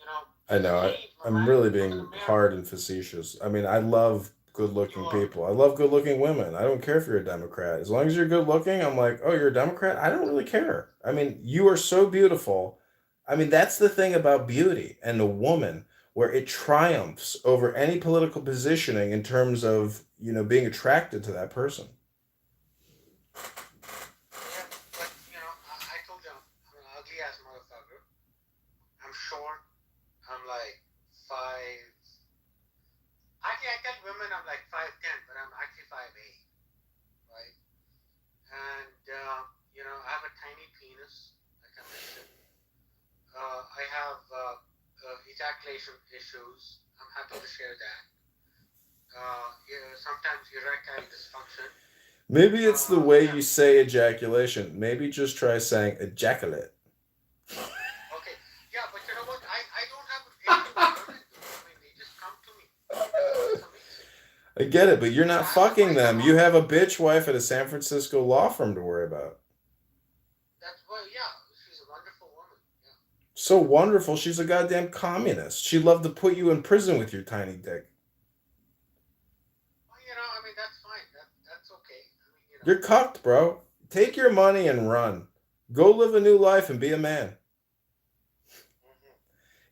I know. I'm really being hard and facetious. I mean, I love good-looking people. I love good-looking women. I don't care if you're a Democrat. As long as you're good-looking, I'm like, oh, you're a Democrat? I don't really care. I mean, you are so beautiful. I mean, that's the thing about beauty and a woman, where it triumphs over any political positioning in terms of, being attracted to that person. Yeah, but, I told you, I'm an ugly-ass motherfucker. I'm short. I'm like 5. Actually, I tell women I'm like 5'10", but I'm actually 5'8", right? And I have a tiny penis, like I mentioned. I have ejaculation issues. I'm happy to share that. Sometimes erectile dysfunction. Maybe it's the way you say ejaculation. Maybe just try saying ejaculate. Okay, yeah, but you know what? I don't have anything to learn. I mean, they just come to me. It's amazing. I get it, but you're not fucking them. You have a bitch wife at a San Francisco law firm to worry about. Yeah, she's a wonderful woman. Yeah. So wonderful, she's a goddamn communist. She'd love to put you in prison with your tiny dick. Well, I mean, that's fine. That's okay. I mean, You're cucked, bro. Take your money and run. Go live a new life and be a man.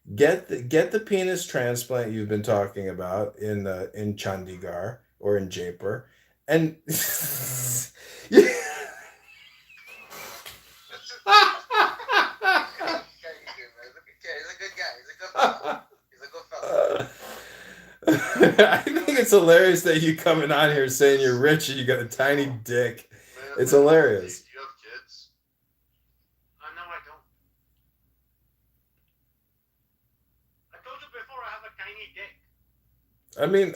Mm-hmm. Get the penis transplant you've been talking about in Chandigarh or in Jaipur, and He's a good guy. He's a good fella. I think it's hilarious that you coming on here saying you're rich and you got a tiny dick. It's hilarious. Do you have kids? No, I don't. I told you before I have a tiny dick. I mean,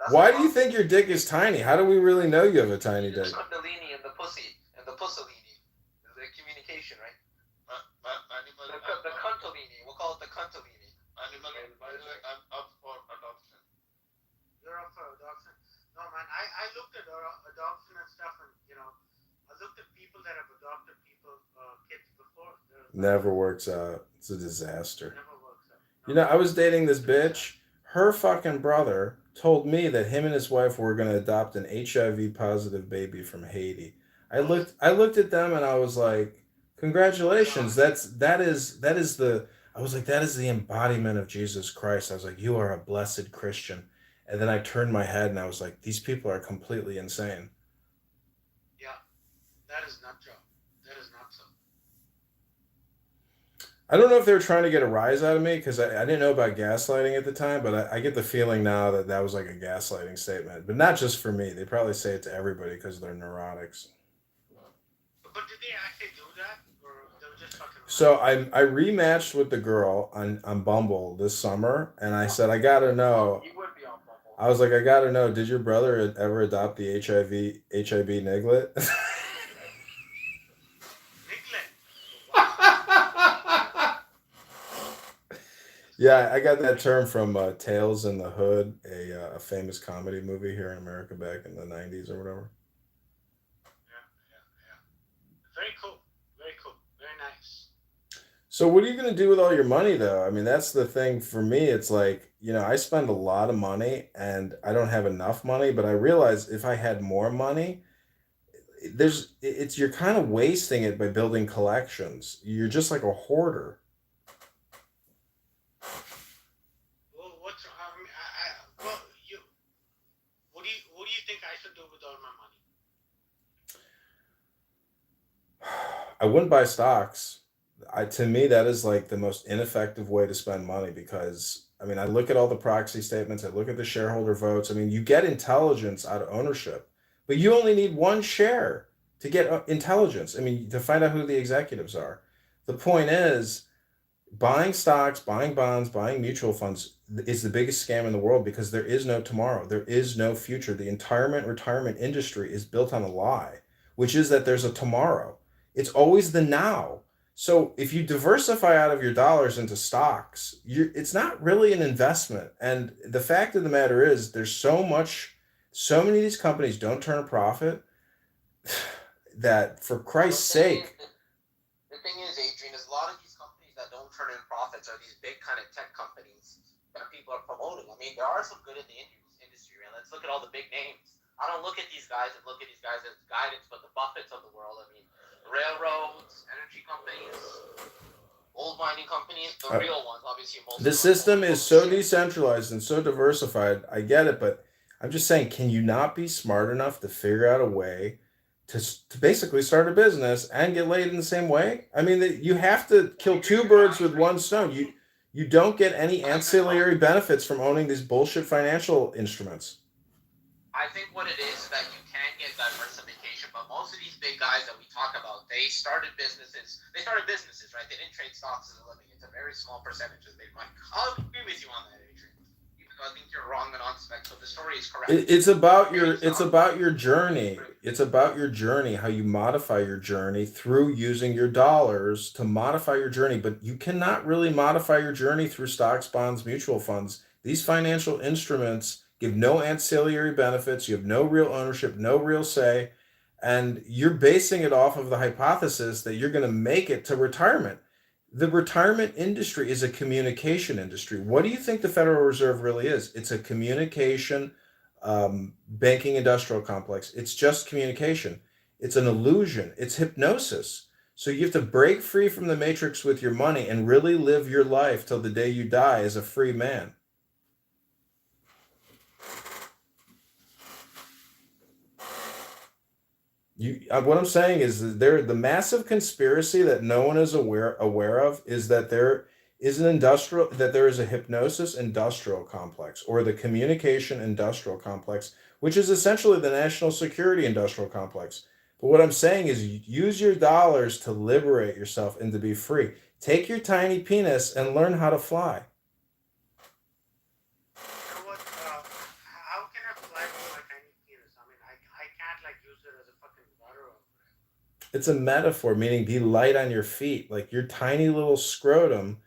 why do you think your dick is tiny? How do we really know you have a tiny dick? The kundalini and the pussy and the pussalini. The communication, right? The kuntolini. We'll call it the kuntolini. I looked at adoption and stuff, and I looked at people that have adopted kids before. Never works out. It's a disaster. Never works out. I was dating this bitch. Her fucking brother told me that him and his wife were going to adopt an HIV positive baby from Haiti. I looked at them and I was like, congratulations. That is the I was like, that is the embodiment of Jesus Christ. I was like, you are a blessed Christian. And then I turned my head and I was like, these people are completely insane. Yeah, that is not true. That is not so. I don't know if they were trying to get a rise out of me because I didn't know about gaslighting at the time, but I get the feeling now that that was like a gaslighting statement. But not just for me. They probably say it to everybody because they're neurotics. But did they actually do that? Or they were just fucking around? So I rematched with the girl on Bumble this summer, and I said, I gotta know. He would be on Bumble. I was like, I gotta know, did your brother ever adopt the HIV niglet? Yeah, I got that term from Tales in the Hood, a famous comedy movie here in America back in the 90s or whatever. Yeah. Very cool. Very cool. Very nice. So what are you going to do with all your money, though? I mean, that's the thing for me. It's like, I spend a lot of money and I don't have enough money, but I realize if I had more money, you're kind of wasting it by building collections. You're just like a hoarder. What do you think I should do with all my money? I wouldn't buy stocks. To me, that is like the most ineffective way to spend money because, I mean, I look at all the proxy statements, I look at the shareholder votes. I mean, you get intelligence out of ownership, but you only need one share to get intelligence. I mean, to find out who the executives are. The point is, buying stocks, buying bonds, buying mutual funds is the biggest scam in the world because there is no tomorrow. There is no future. The retirement industry is built on a lie, which is that there's a tomorrow. It's always the now. So if you diversify out of your dollars into stocks, it's not really an investment. And the fact of the matter is there's so many of these companies don't turn a profit that for Christ's sake. The thing is, Adrian, is a lot of these companies that don't turn in profits are these big kind of tech companies that people are promoting. I mean, there are some good in the industry, man. Let's look at all the big names. I don't look at these guys as guidance, but the Buffetts of the world. I mean, railroads, energy companies, gold mining companies, the real ones, obviously. The system is so decentralized and so diversified. I get it, but I'm just saying, can you not be smart enough to figure out a way to basically start a business and get laid in the same way? I mean, you have to kill two birds with one stone. You don't get any ancillary benefits from owning these bullshit financial instruments. I think what it is that you can get diversification, but most of these big guys that we talk about, they started businesses, right? They didn't trade stocks as a living. It's a very small percentage that they might. I'll agree with you on that, Adrian. Even though I think you're wrong and on spec, so the story is correct. It's about your journey. It's about your journey, how you modify your journey through using your dollars to modify your journey. But you cannot really modify your journey through stocks, bonds, mutual funds. These financial instruments give no ancillary benefits. You have no real ownership, no real say. And you're basing it off of the hypothesis that you're going to make it to retirement. The retirement industry is a communication industry. What do you think the Federal Reserve really is? It's a communication banking industrial complex. It's just communication. It's an illusion. It's hypnosis. So you have to break free from the matrix with your money and really live your life till the day you die as a free man. What I'm saying is the massive conspiracy that no one is aware of is that there is a hypnosis industrial complex, or the communication industrial complex, which is essentially the national security industrial complex. But what I'm saying is use your dollars to liberate yourself and to be free. Take your tiny penis and learn how to fly. How can I fly with my tiny penis? I mean, I can't use it as a fucking rudder over it. It's a metaphor, meaning be light on your feet. Like your tiny little scrotum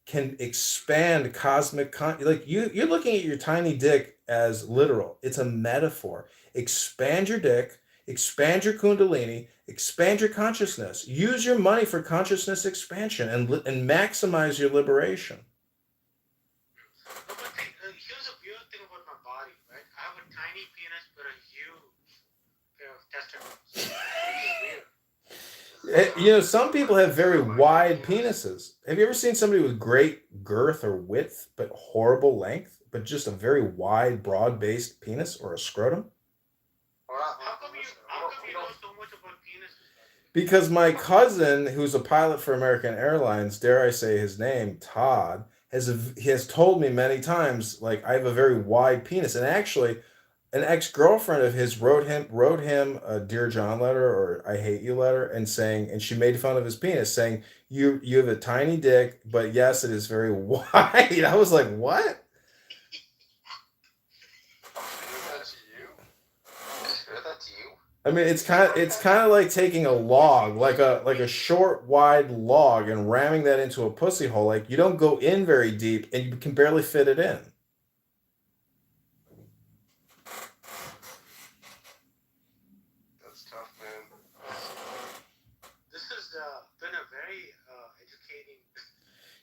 can expand cosmic like you're looking at your tiny dick as literal. It's a metaphor. Expand your dick, expand your kundalini, expand your consciousness. Use your money for consciousness expansion and maximize your liberation. No, but here's a weird thing about my body, right? I have a tiny penis but a huge pair of testicles. It's weird. You know, some people have very wide penises. Have you ever seen somebody with great girth or width but horrible length, but just a very wide, broad-based penis or a scrotum? How come you know so much about penises? Because my cousin, who's a pilot for American Airlines, dare I say his name, Todd, he has told me many times, like, I have a very wide penis. And actually, an ex-girlfriend of his wrote him a Dear John letter or I hate you letter and she made fun of his penis, saying, you have a tiny dick, but yes, it is very wide. I was like, what? I mean, it's kind of like taking a log, like a short, wide log, and ramming that into a pussy hole. Like, you don't go in very deep, and you can barely fit it in. That's tough, man. This has been a very educating.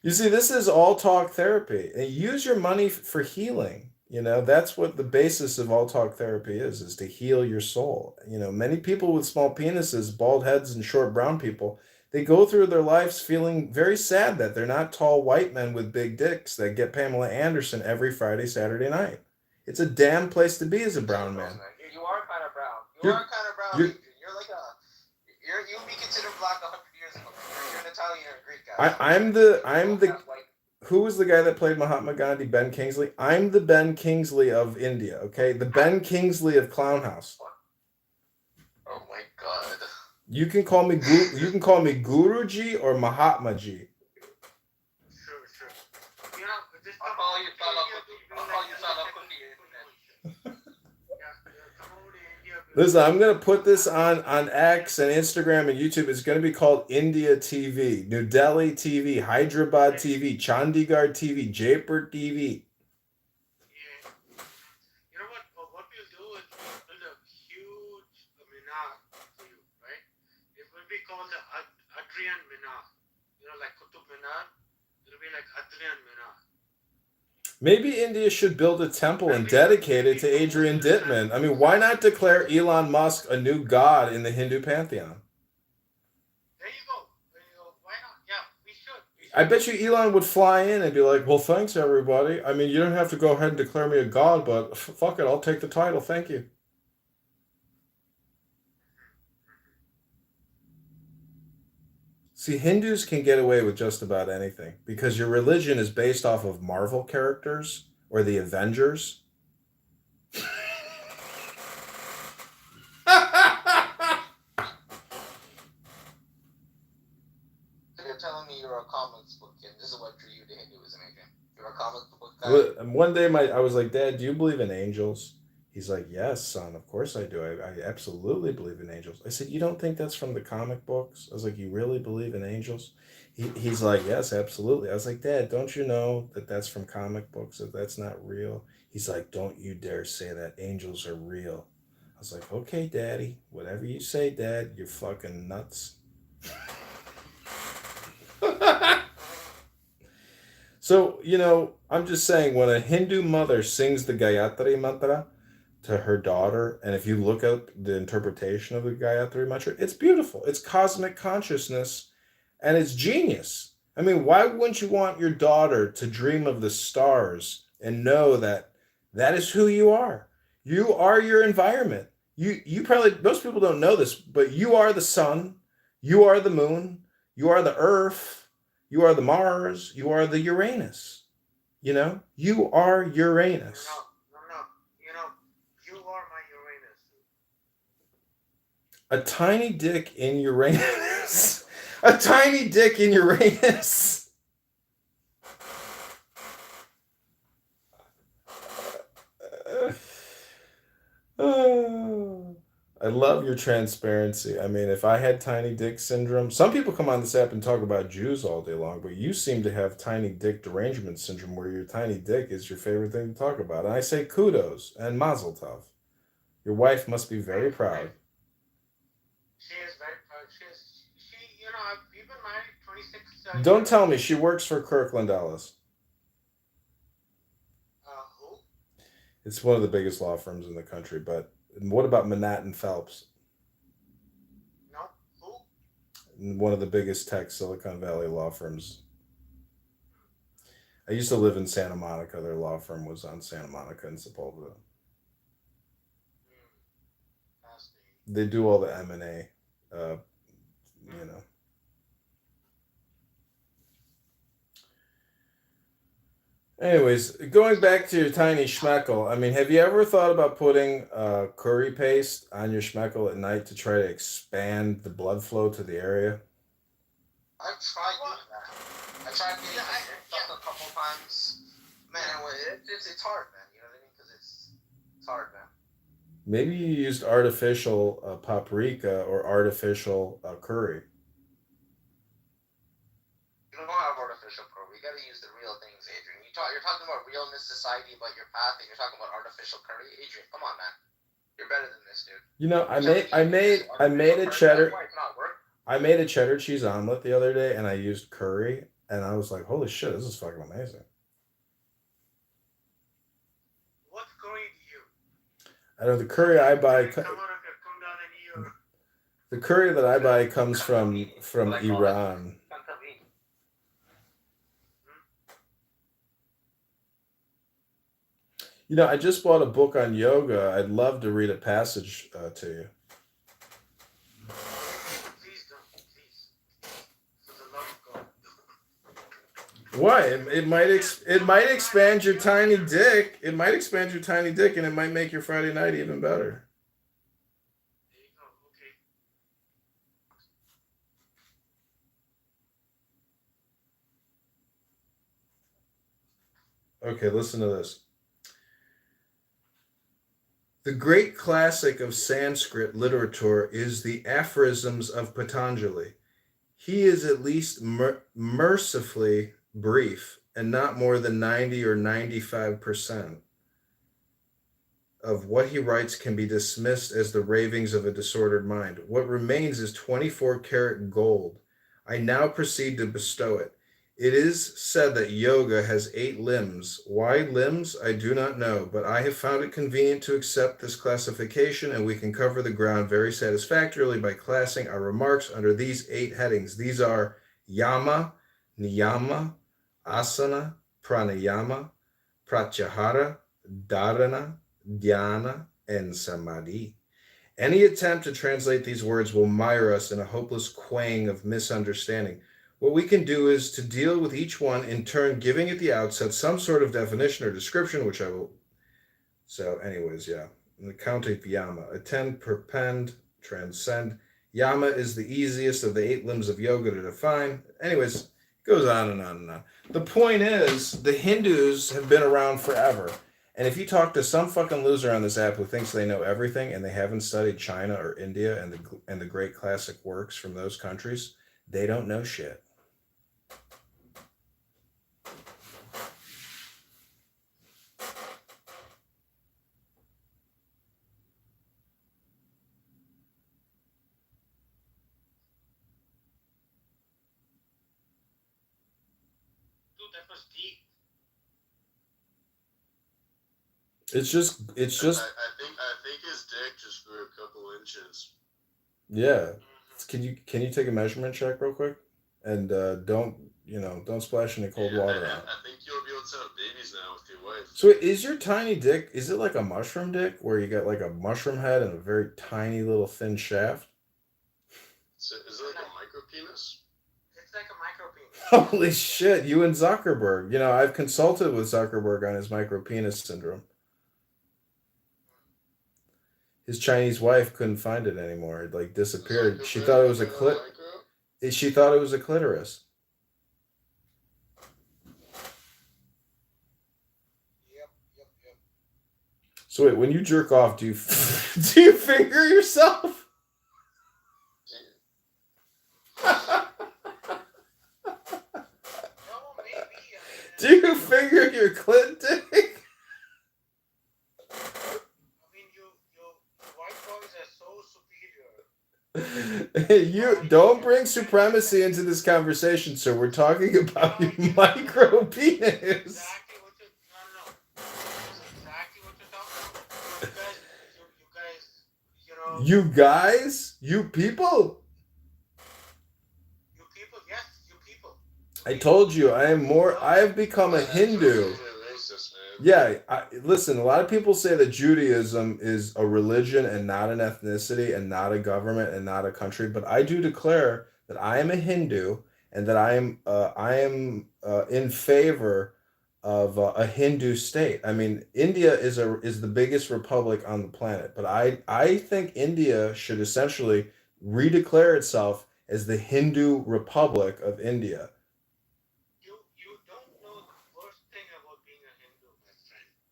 You see, this is all talk therapy. And use your money for healing. You know, that's what the basis of all talk therapy is to heal your soul. You know, many people with small penises, bald heads, and short brown people, they go through their lives feeling very sad that they're not tall white men with big dicks that get Pamela Anderson every Friday, Saturday night. It's a damn place to be as a brown man. You are kind of brown. You are kind of brown. You're like you'll be considered black 100 years ago. You're an Italian or a Greek guy. I'm the who was the guy that played Mahatma Gandhi? Ben Kingsley. I'm the Ben Kingsley of India. Okay, the Ben Kingsley of Clown House. Oh my god. You can call me Guruji or Mahatma Ji. Sure. You know, just I'll call you Salah Cookie. Listen, I'm going to put this on X and Instagram and YouTube. It's going to be called India TV, New Delhi TV, Hyderabad TV, Chandigarh TV, Jaipur TV. Yeah. You know what? What we'll do is we'll build a huge minar for you, right? It will be called the Adrian Minar. You know, like Qutub Minar. It'll be like Adrian Minar. Maybe India should build a temple and dedicate it to Adrian Dittman. I mean, why not declare Elon Musk a new god in the Hindu pantheon? There you go. Why not? Yeah, we should. I bet you Elon would fly in and be like, well, thanks, everybody. I mean, you don't have to go ahead and declare me a god, but fuck it, I'll take the title. Thank you. See, Hindus can get away with just about anything because your religion is based off of Marvel characters or the Avengers. You're telling me you're a comics book kid. This is what drew you to Hinduism, Adrian. You're a comic book guy. One day I was like, Dad, do you believe in angels? He's like, yes, son, of course I do. I absolutely believe in angels. I said, you don't think that's from the comic books? I was like, you really believe in angels? He's like, yes, absolutely. I was like, Dad, don't you know that that's from comic books, that that's not real? He's like, don't you dare say that. Angels are real. I was like, okay, Daddy, whatever you say, Dad, you're fucking nuts. So, you know, I'm just saying, when a Hindu mother sings the Gayatri Mantra to her daughter, and if you look up the interpretation of the Gayatri Mantra, it's beautiful. It's cosmic consciousness, and it's genius. I mean, why wouldn't you want your daughter to dream of the stars and know that that is who you are? You are your environment. You probably, most people don't know this, but you are the sun, you are the moon, you are the earth, you are the Mars, you are the Uranus. You know, you are Uranus. No. You know, you are my Uranus. A tiny dick in Uranus. A tiny dick in Uranus. I love your transparency. I mean, if I had tiny dick syndrome, some people come on this app and talk about Jews all day long, but you seem to have tiny dick derangement syndrome where your tiny dick is your favorite thing to talk about. And I say kudos and mazel tov. Your wife must be very proud. She is very proud. She, we've been married 26 Don't years. tell me she works for Kirkland Ellis. Who? It's one of the biggest law firms in the country, but what about Manhattan Phelps? No. Who? One of the biggest tech Silicon Valley law firms. I used to live in Santa Monica. Their law firm was on Santa Monica and Sepulveda. They do all the M&A, Anyways, going back to your tiny schmeckle, I mean, have you ever thought about putting curry paste on your schmeckle at night to try to expand the blood flow to the area? I've tried doing that. I tried getting it a couple times. Man, it's hard, man. You know what I mean? Because it's hard, man. Maybe you used artificial paprika or artificial curry. You don't have artificial curry. You gotta use the real things, Adrian. You're talking about realness, society, about your path, and you're talking about artificial curry. Adrian, come on, man. You're better than this, dude. You know, I made a cheddar. I made a cheddar cheese omelet the other day, and I used curry, and I was like, "Holy shit, this is fucking amazing." What curry do you? I know the curry I buy. The curry that I buy comes from Iran. You know, I just bought a book on yoga. I'd love to read a passage to you. Please don't, please. For the love of God. Why? It might expand your tiny dick. It might expand your tiny dick, and it might make your Friday night even better. There you go. Okay. Okay, listen to this. The great classic of Sanskrit literature is the Aphorisms of Patanjali. He is at least mercifully brief, and not more than 90 or 95% of what he writes can be dismissed as the ravings of a disordered mind. What remains is 24-karat gold. I now proceed to bestow it. It is said that yoga has 8 limbs. Why limbs? I do not know, but I have found it convenient to accept this classification, and we can cover the ground very satisfactorily by classing our remarks under these 8 headings. These are yama, niyama, asana, pranayama, pratyahara, dharana, dhyana, and samadhi. Any attempt to translate these words will mire us in a hopeless quang of misunderstanding. What we can do is to deal with each one in turn, giving at the outset some sort of definition or description, which I will. So, anyways, yeah. The counting yama. Attend, perpend, transcend. Yama is the easiest of the 8 limbs of yoga to define. Anyways, it goes on and on and on. The point is, the Hindus have been around forever. And if you talk to some fucking loser on this app who thinks they know everything and they haven't studied China or India and the great classic works from those countries, they don't know shit. That was deep. It's just. I think his dick just grew a couple inches. Yeah. Can you take a measurement check real quick? And don't splash any cold water on it. I think you'll be able to have babies now with your wife. So is your tiny dick, is it like a mushroom dick where you got like a mushroom head and a very tiny little thin shaft? So is it like a micro penis? It's like a micro penis. Holy shit, you and Zuckerberg. You know, I've consulted with Zuckerberg on his micro penis syndrome. His Chinese wife couldn't find it anymore. It like disappeared. She thought it was She thought it was a clitoris. Yep. So wait, when you jerk off, do you do you finger yourself? Do you finger your clit dick? You don't bring supremacy into this conversation, sir. We're talking about your micro penis. You guys? You people? I told you, I have become a Hindu. Yeah, listen, a lot of people say that Judaism is a religion and not an ethnicity and not a government and not a country, but I do declare that I am a Hindu and that I am in favor of a Hindu state. I mean, India is the biggest republic on the planet, but I think India should essentially redeclare itself as the Hindu Republic of India.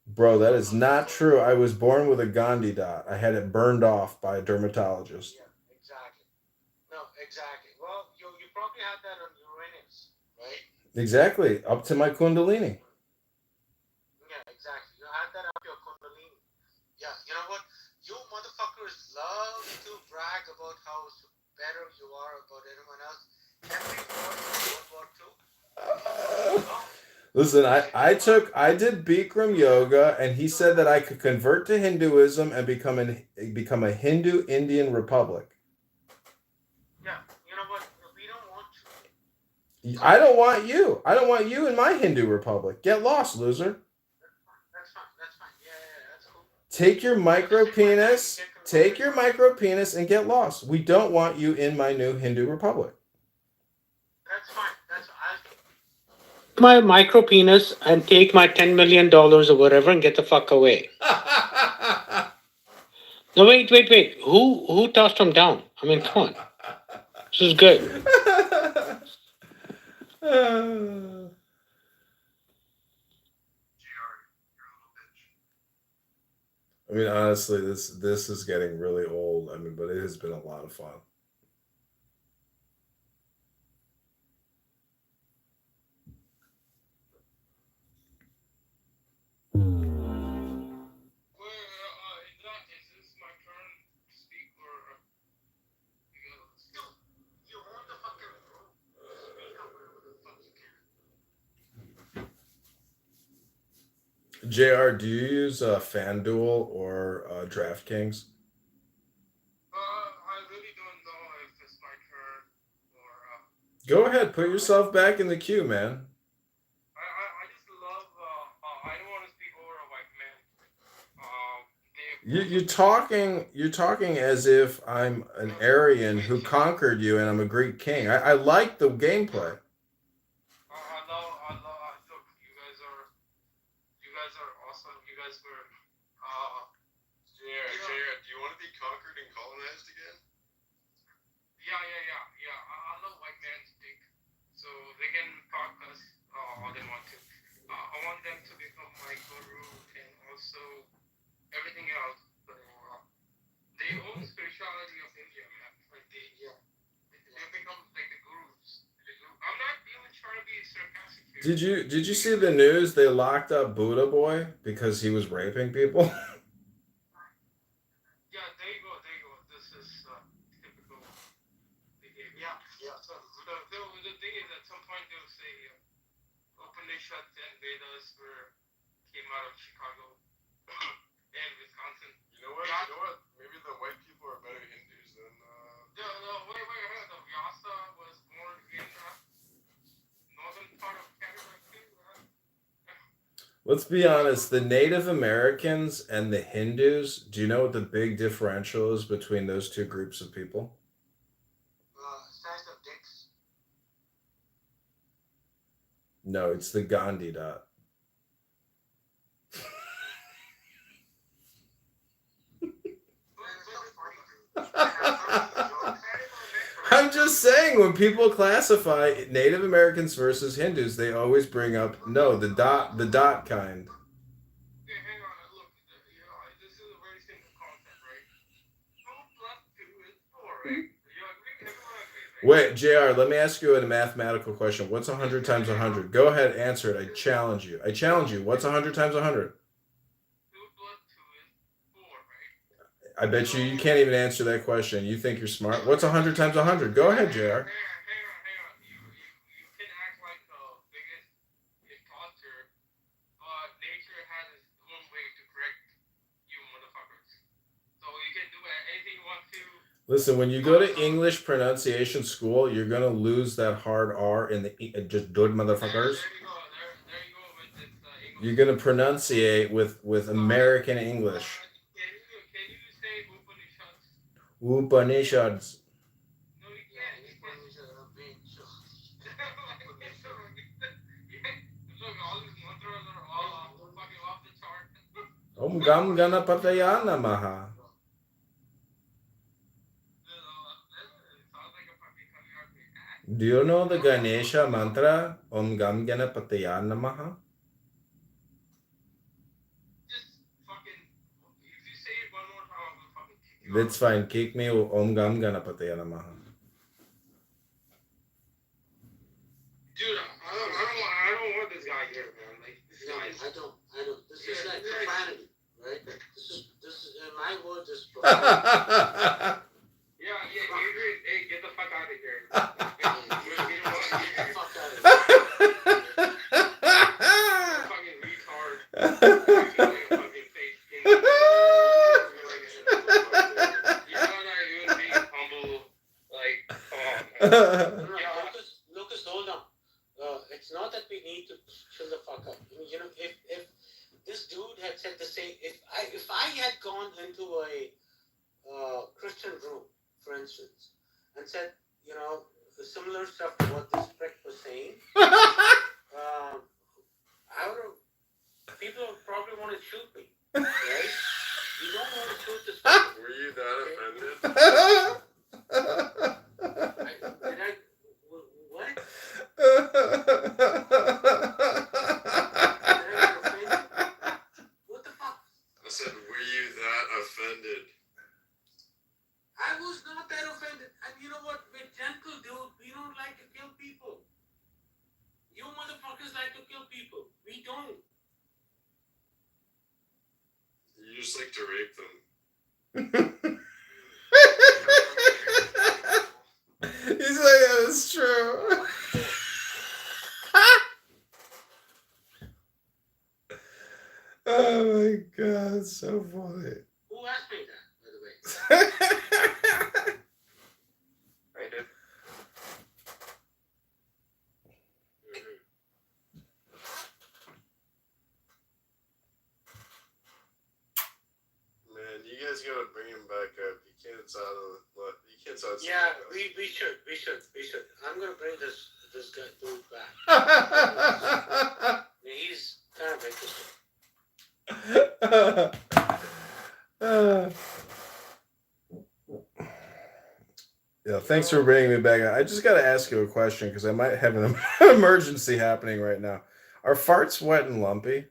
Bro, that is not true. I was born with a Gandhi dot. I had it burned off by a dermatologist. Yeah, exactly. No, exactly. Well, you probably had that on Uranus, right? Exactly. Up to my Kundalini. Yeah, exactly. You had that up your Kundalini. Yeah, you know what? You motherfuckers love to brag about how better you are about everyone else. Every war in World War II. Listen, I did Bikram yoga, and he said that I could convert to Hinduism and become a Hindu Indian republic. Yeah, you know what? We don't want you. I don't want you. I don't want you in my Hindu republic. Get lost, loser. That's fine. Yeah, that's cool. Take your micro penis and get lost. We don't want you in my new Hindu republic. That's fine. My micro penis and take my $10 million or whatever and get the fuck away. No, wait. Who tossed him down? I mean, come on. This is good. I mean, honestly, this is getting really old. I mean, but it has been a lot of fun. JR, do you use FanDuel or DraftKings? I really don't know if it's my turn or. Go ahead, put yourself back in the queue, man. I just love. I don't want to speak over a white man. You're talking as if I'm an Aryan who conquered you and I'm a Greek king. I like the gameplay. Look, you guys are awesome. You guys were. JR, do you want to be conquered and colonized again? Yeah. I love white man's dick, so they can talk us all they want to. I want them to become my guru and also everything else. They own spirituality of India, man. Like they become like the gurus. I'm not even trying to be sarcastic here. Did you see the news? They locked up Buddha Boy because he was raping people. Yeah, there you go. This is typical behavior. Yeah. So the thing is, at some point they'll say Upanishads and Vedas came out of Chicago and Wisconsin. You know what? Maybe the white people are better Hindus than. Wait. The Vyasa was born in northern part of Canada too. Let's be honest, the Native Americans and the Hindus, do you know what the big differential is between those two groups of people? Size of dicks. No, it's the Gandhi dot. I'm just saying, when people classify Native Americans versus Hindus, they always bring up the dot kind. Okay, hang on. Look, Wait, JR, let me ask you a mathematical question. What's 100 times 100? Go ahead, answer it. I challenge you. What's 100 times 100? I bet you can't even answer that question. You think you're smart. What's 100 times 100? Go ahead, JR. Listen, when you go to English pronunciation school, you're gonna lose that hard R in the just good motherfuckers. You're gonna pronunciate with American English. Upanishads. Om Gam Ganapataya Namaha. Do you know the Ganesha mantra? Om Gam Ganapataya Namaha? That's fine. Kick me Om Gam Ganapataya Namaha. Dude, I don't want this guy here, man. Like, this guy. I don't. This is like profanity, right? This is, in my words, this is profanity. Yeah, Adrian, hey, get the fuck out of here. You know what? Get the fuck out of here. Fucking retard. Fucking fake skin. You know that you would be humble, like, Lucas, hold on. It's not that we need to chill the fuck up. I mean, you know, if this dude had said the same, if I had gone into a Christian room, for instance, and said, you know, similar stuff to what this prick was saying, I would have, people would probably want to shoot me, right? You don't want to shoot this person. Were you that offended? What? What the fuck? I said, were you that offended? I was not that offended. And you know what? We're gentle, dude. We don't like to kill people. You motherfuckers like to kill people. We don't. You just like to rape them. He's like, yeah, that's true. Oh my god, so funny. Who asked me that, by the way? I did. Man, you guys gotta bring him back up. You can't sound Yeah, we should. I'm gonna bring this guy dude back. He's kind of interesting. Yeah, thanks for bringing me back. I just got to ask you a question because I might have an emergency happening right now. Are farts wet and lumpy?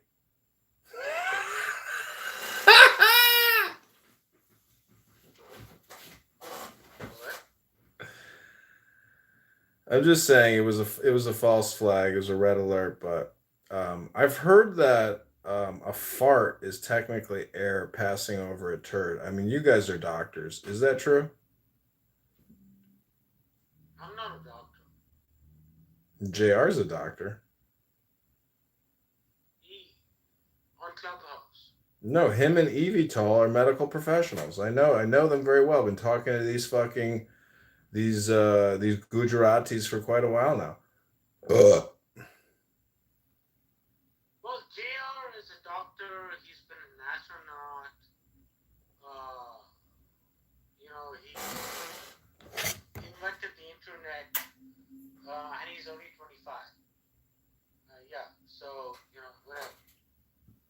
I'm just saying it was a false flag. It was a red alert, but I've heard that a fart is technically air passing over a turd. I mean, you guys are doctors. Is that true? I'm not a doctor. JR's a doctor. On Clubhouse. No, him and Evitol are medical professionals. I know them very well. I've been talking to these Gujaratis for quite a while now. Ugh. Well, JR is a doctor. He's been an astronaut. You know, he invented the internet, and he's only 25. Yeah, so, you know, whatever.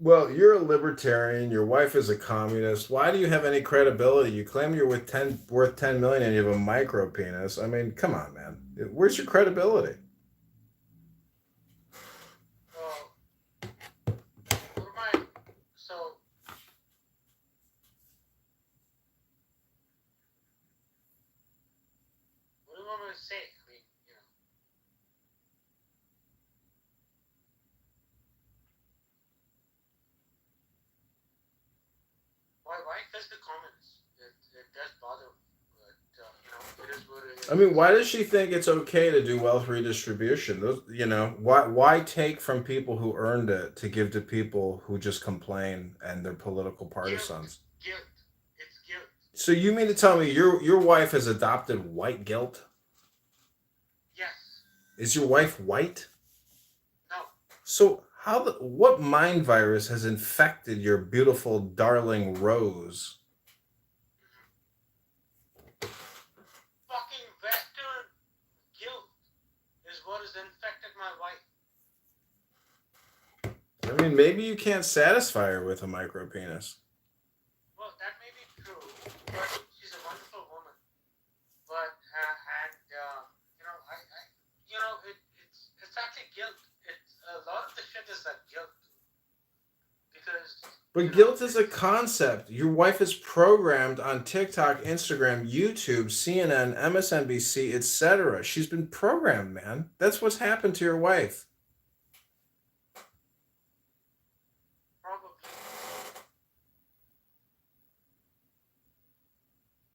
Well, you're a libertarian. Your wife is a communist. Why do you have any credibility? You claim you're worth 10 million and you have a micro penis. I mean, come on, man. Where's your credibility? want to say. I mean, you know. Why does the comments? It does bother me, but you know, it is what it is. I mean, why does she think it's okay to do wealth redistribution? Those, you know, why take from people who earned it to give to people who just complain and they're political partisans? Guilt. It's guilt. So you mean to tell me your wife has adopted white guilt? Yes. Is your wife white? No. So what mind virus has infected your beautiful darling Rose? Fucking Western guilt is what has infected my wife. I mean, maybe you can't satisfy her with a micro penis. Well, that may be true, but she's a wonderful woman. But you know, it's actually guilt. It's a lot of the shit is that guilt. Because. But guilt is a concept. Your wife is programmed on TikTok, Instagram, YouTube, CNN, MSNBC, etc. She's been programmed, man. That's what's happened to your wife.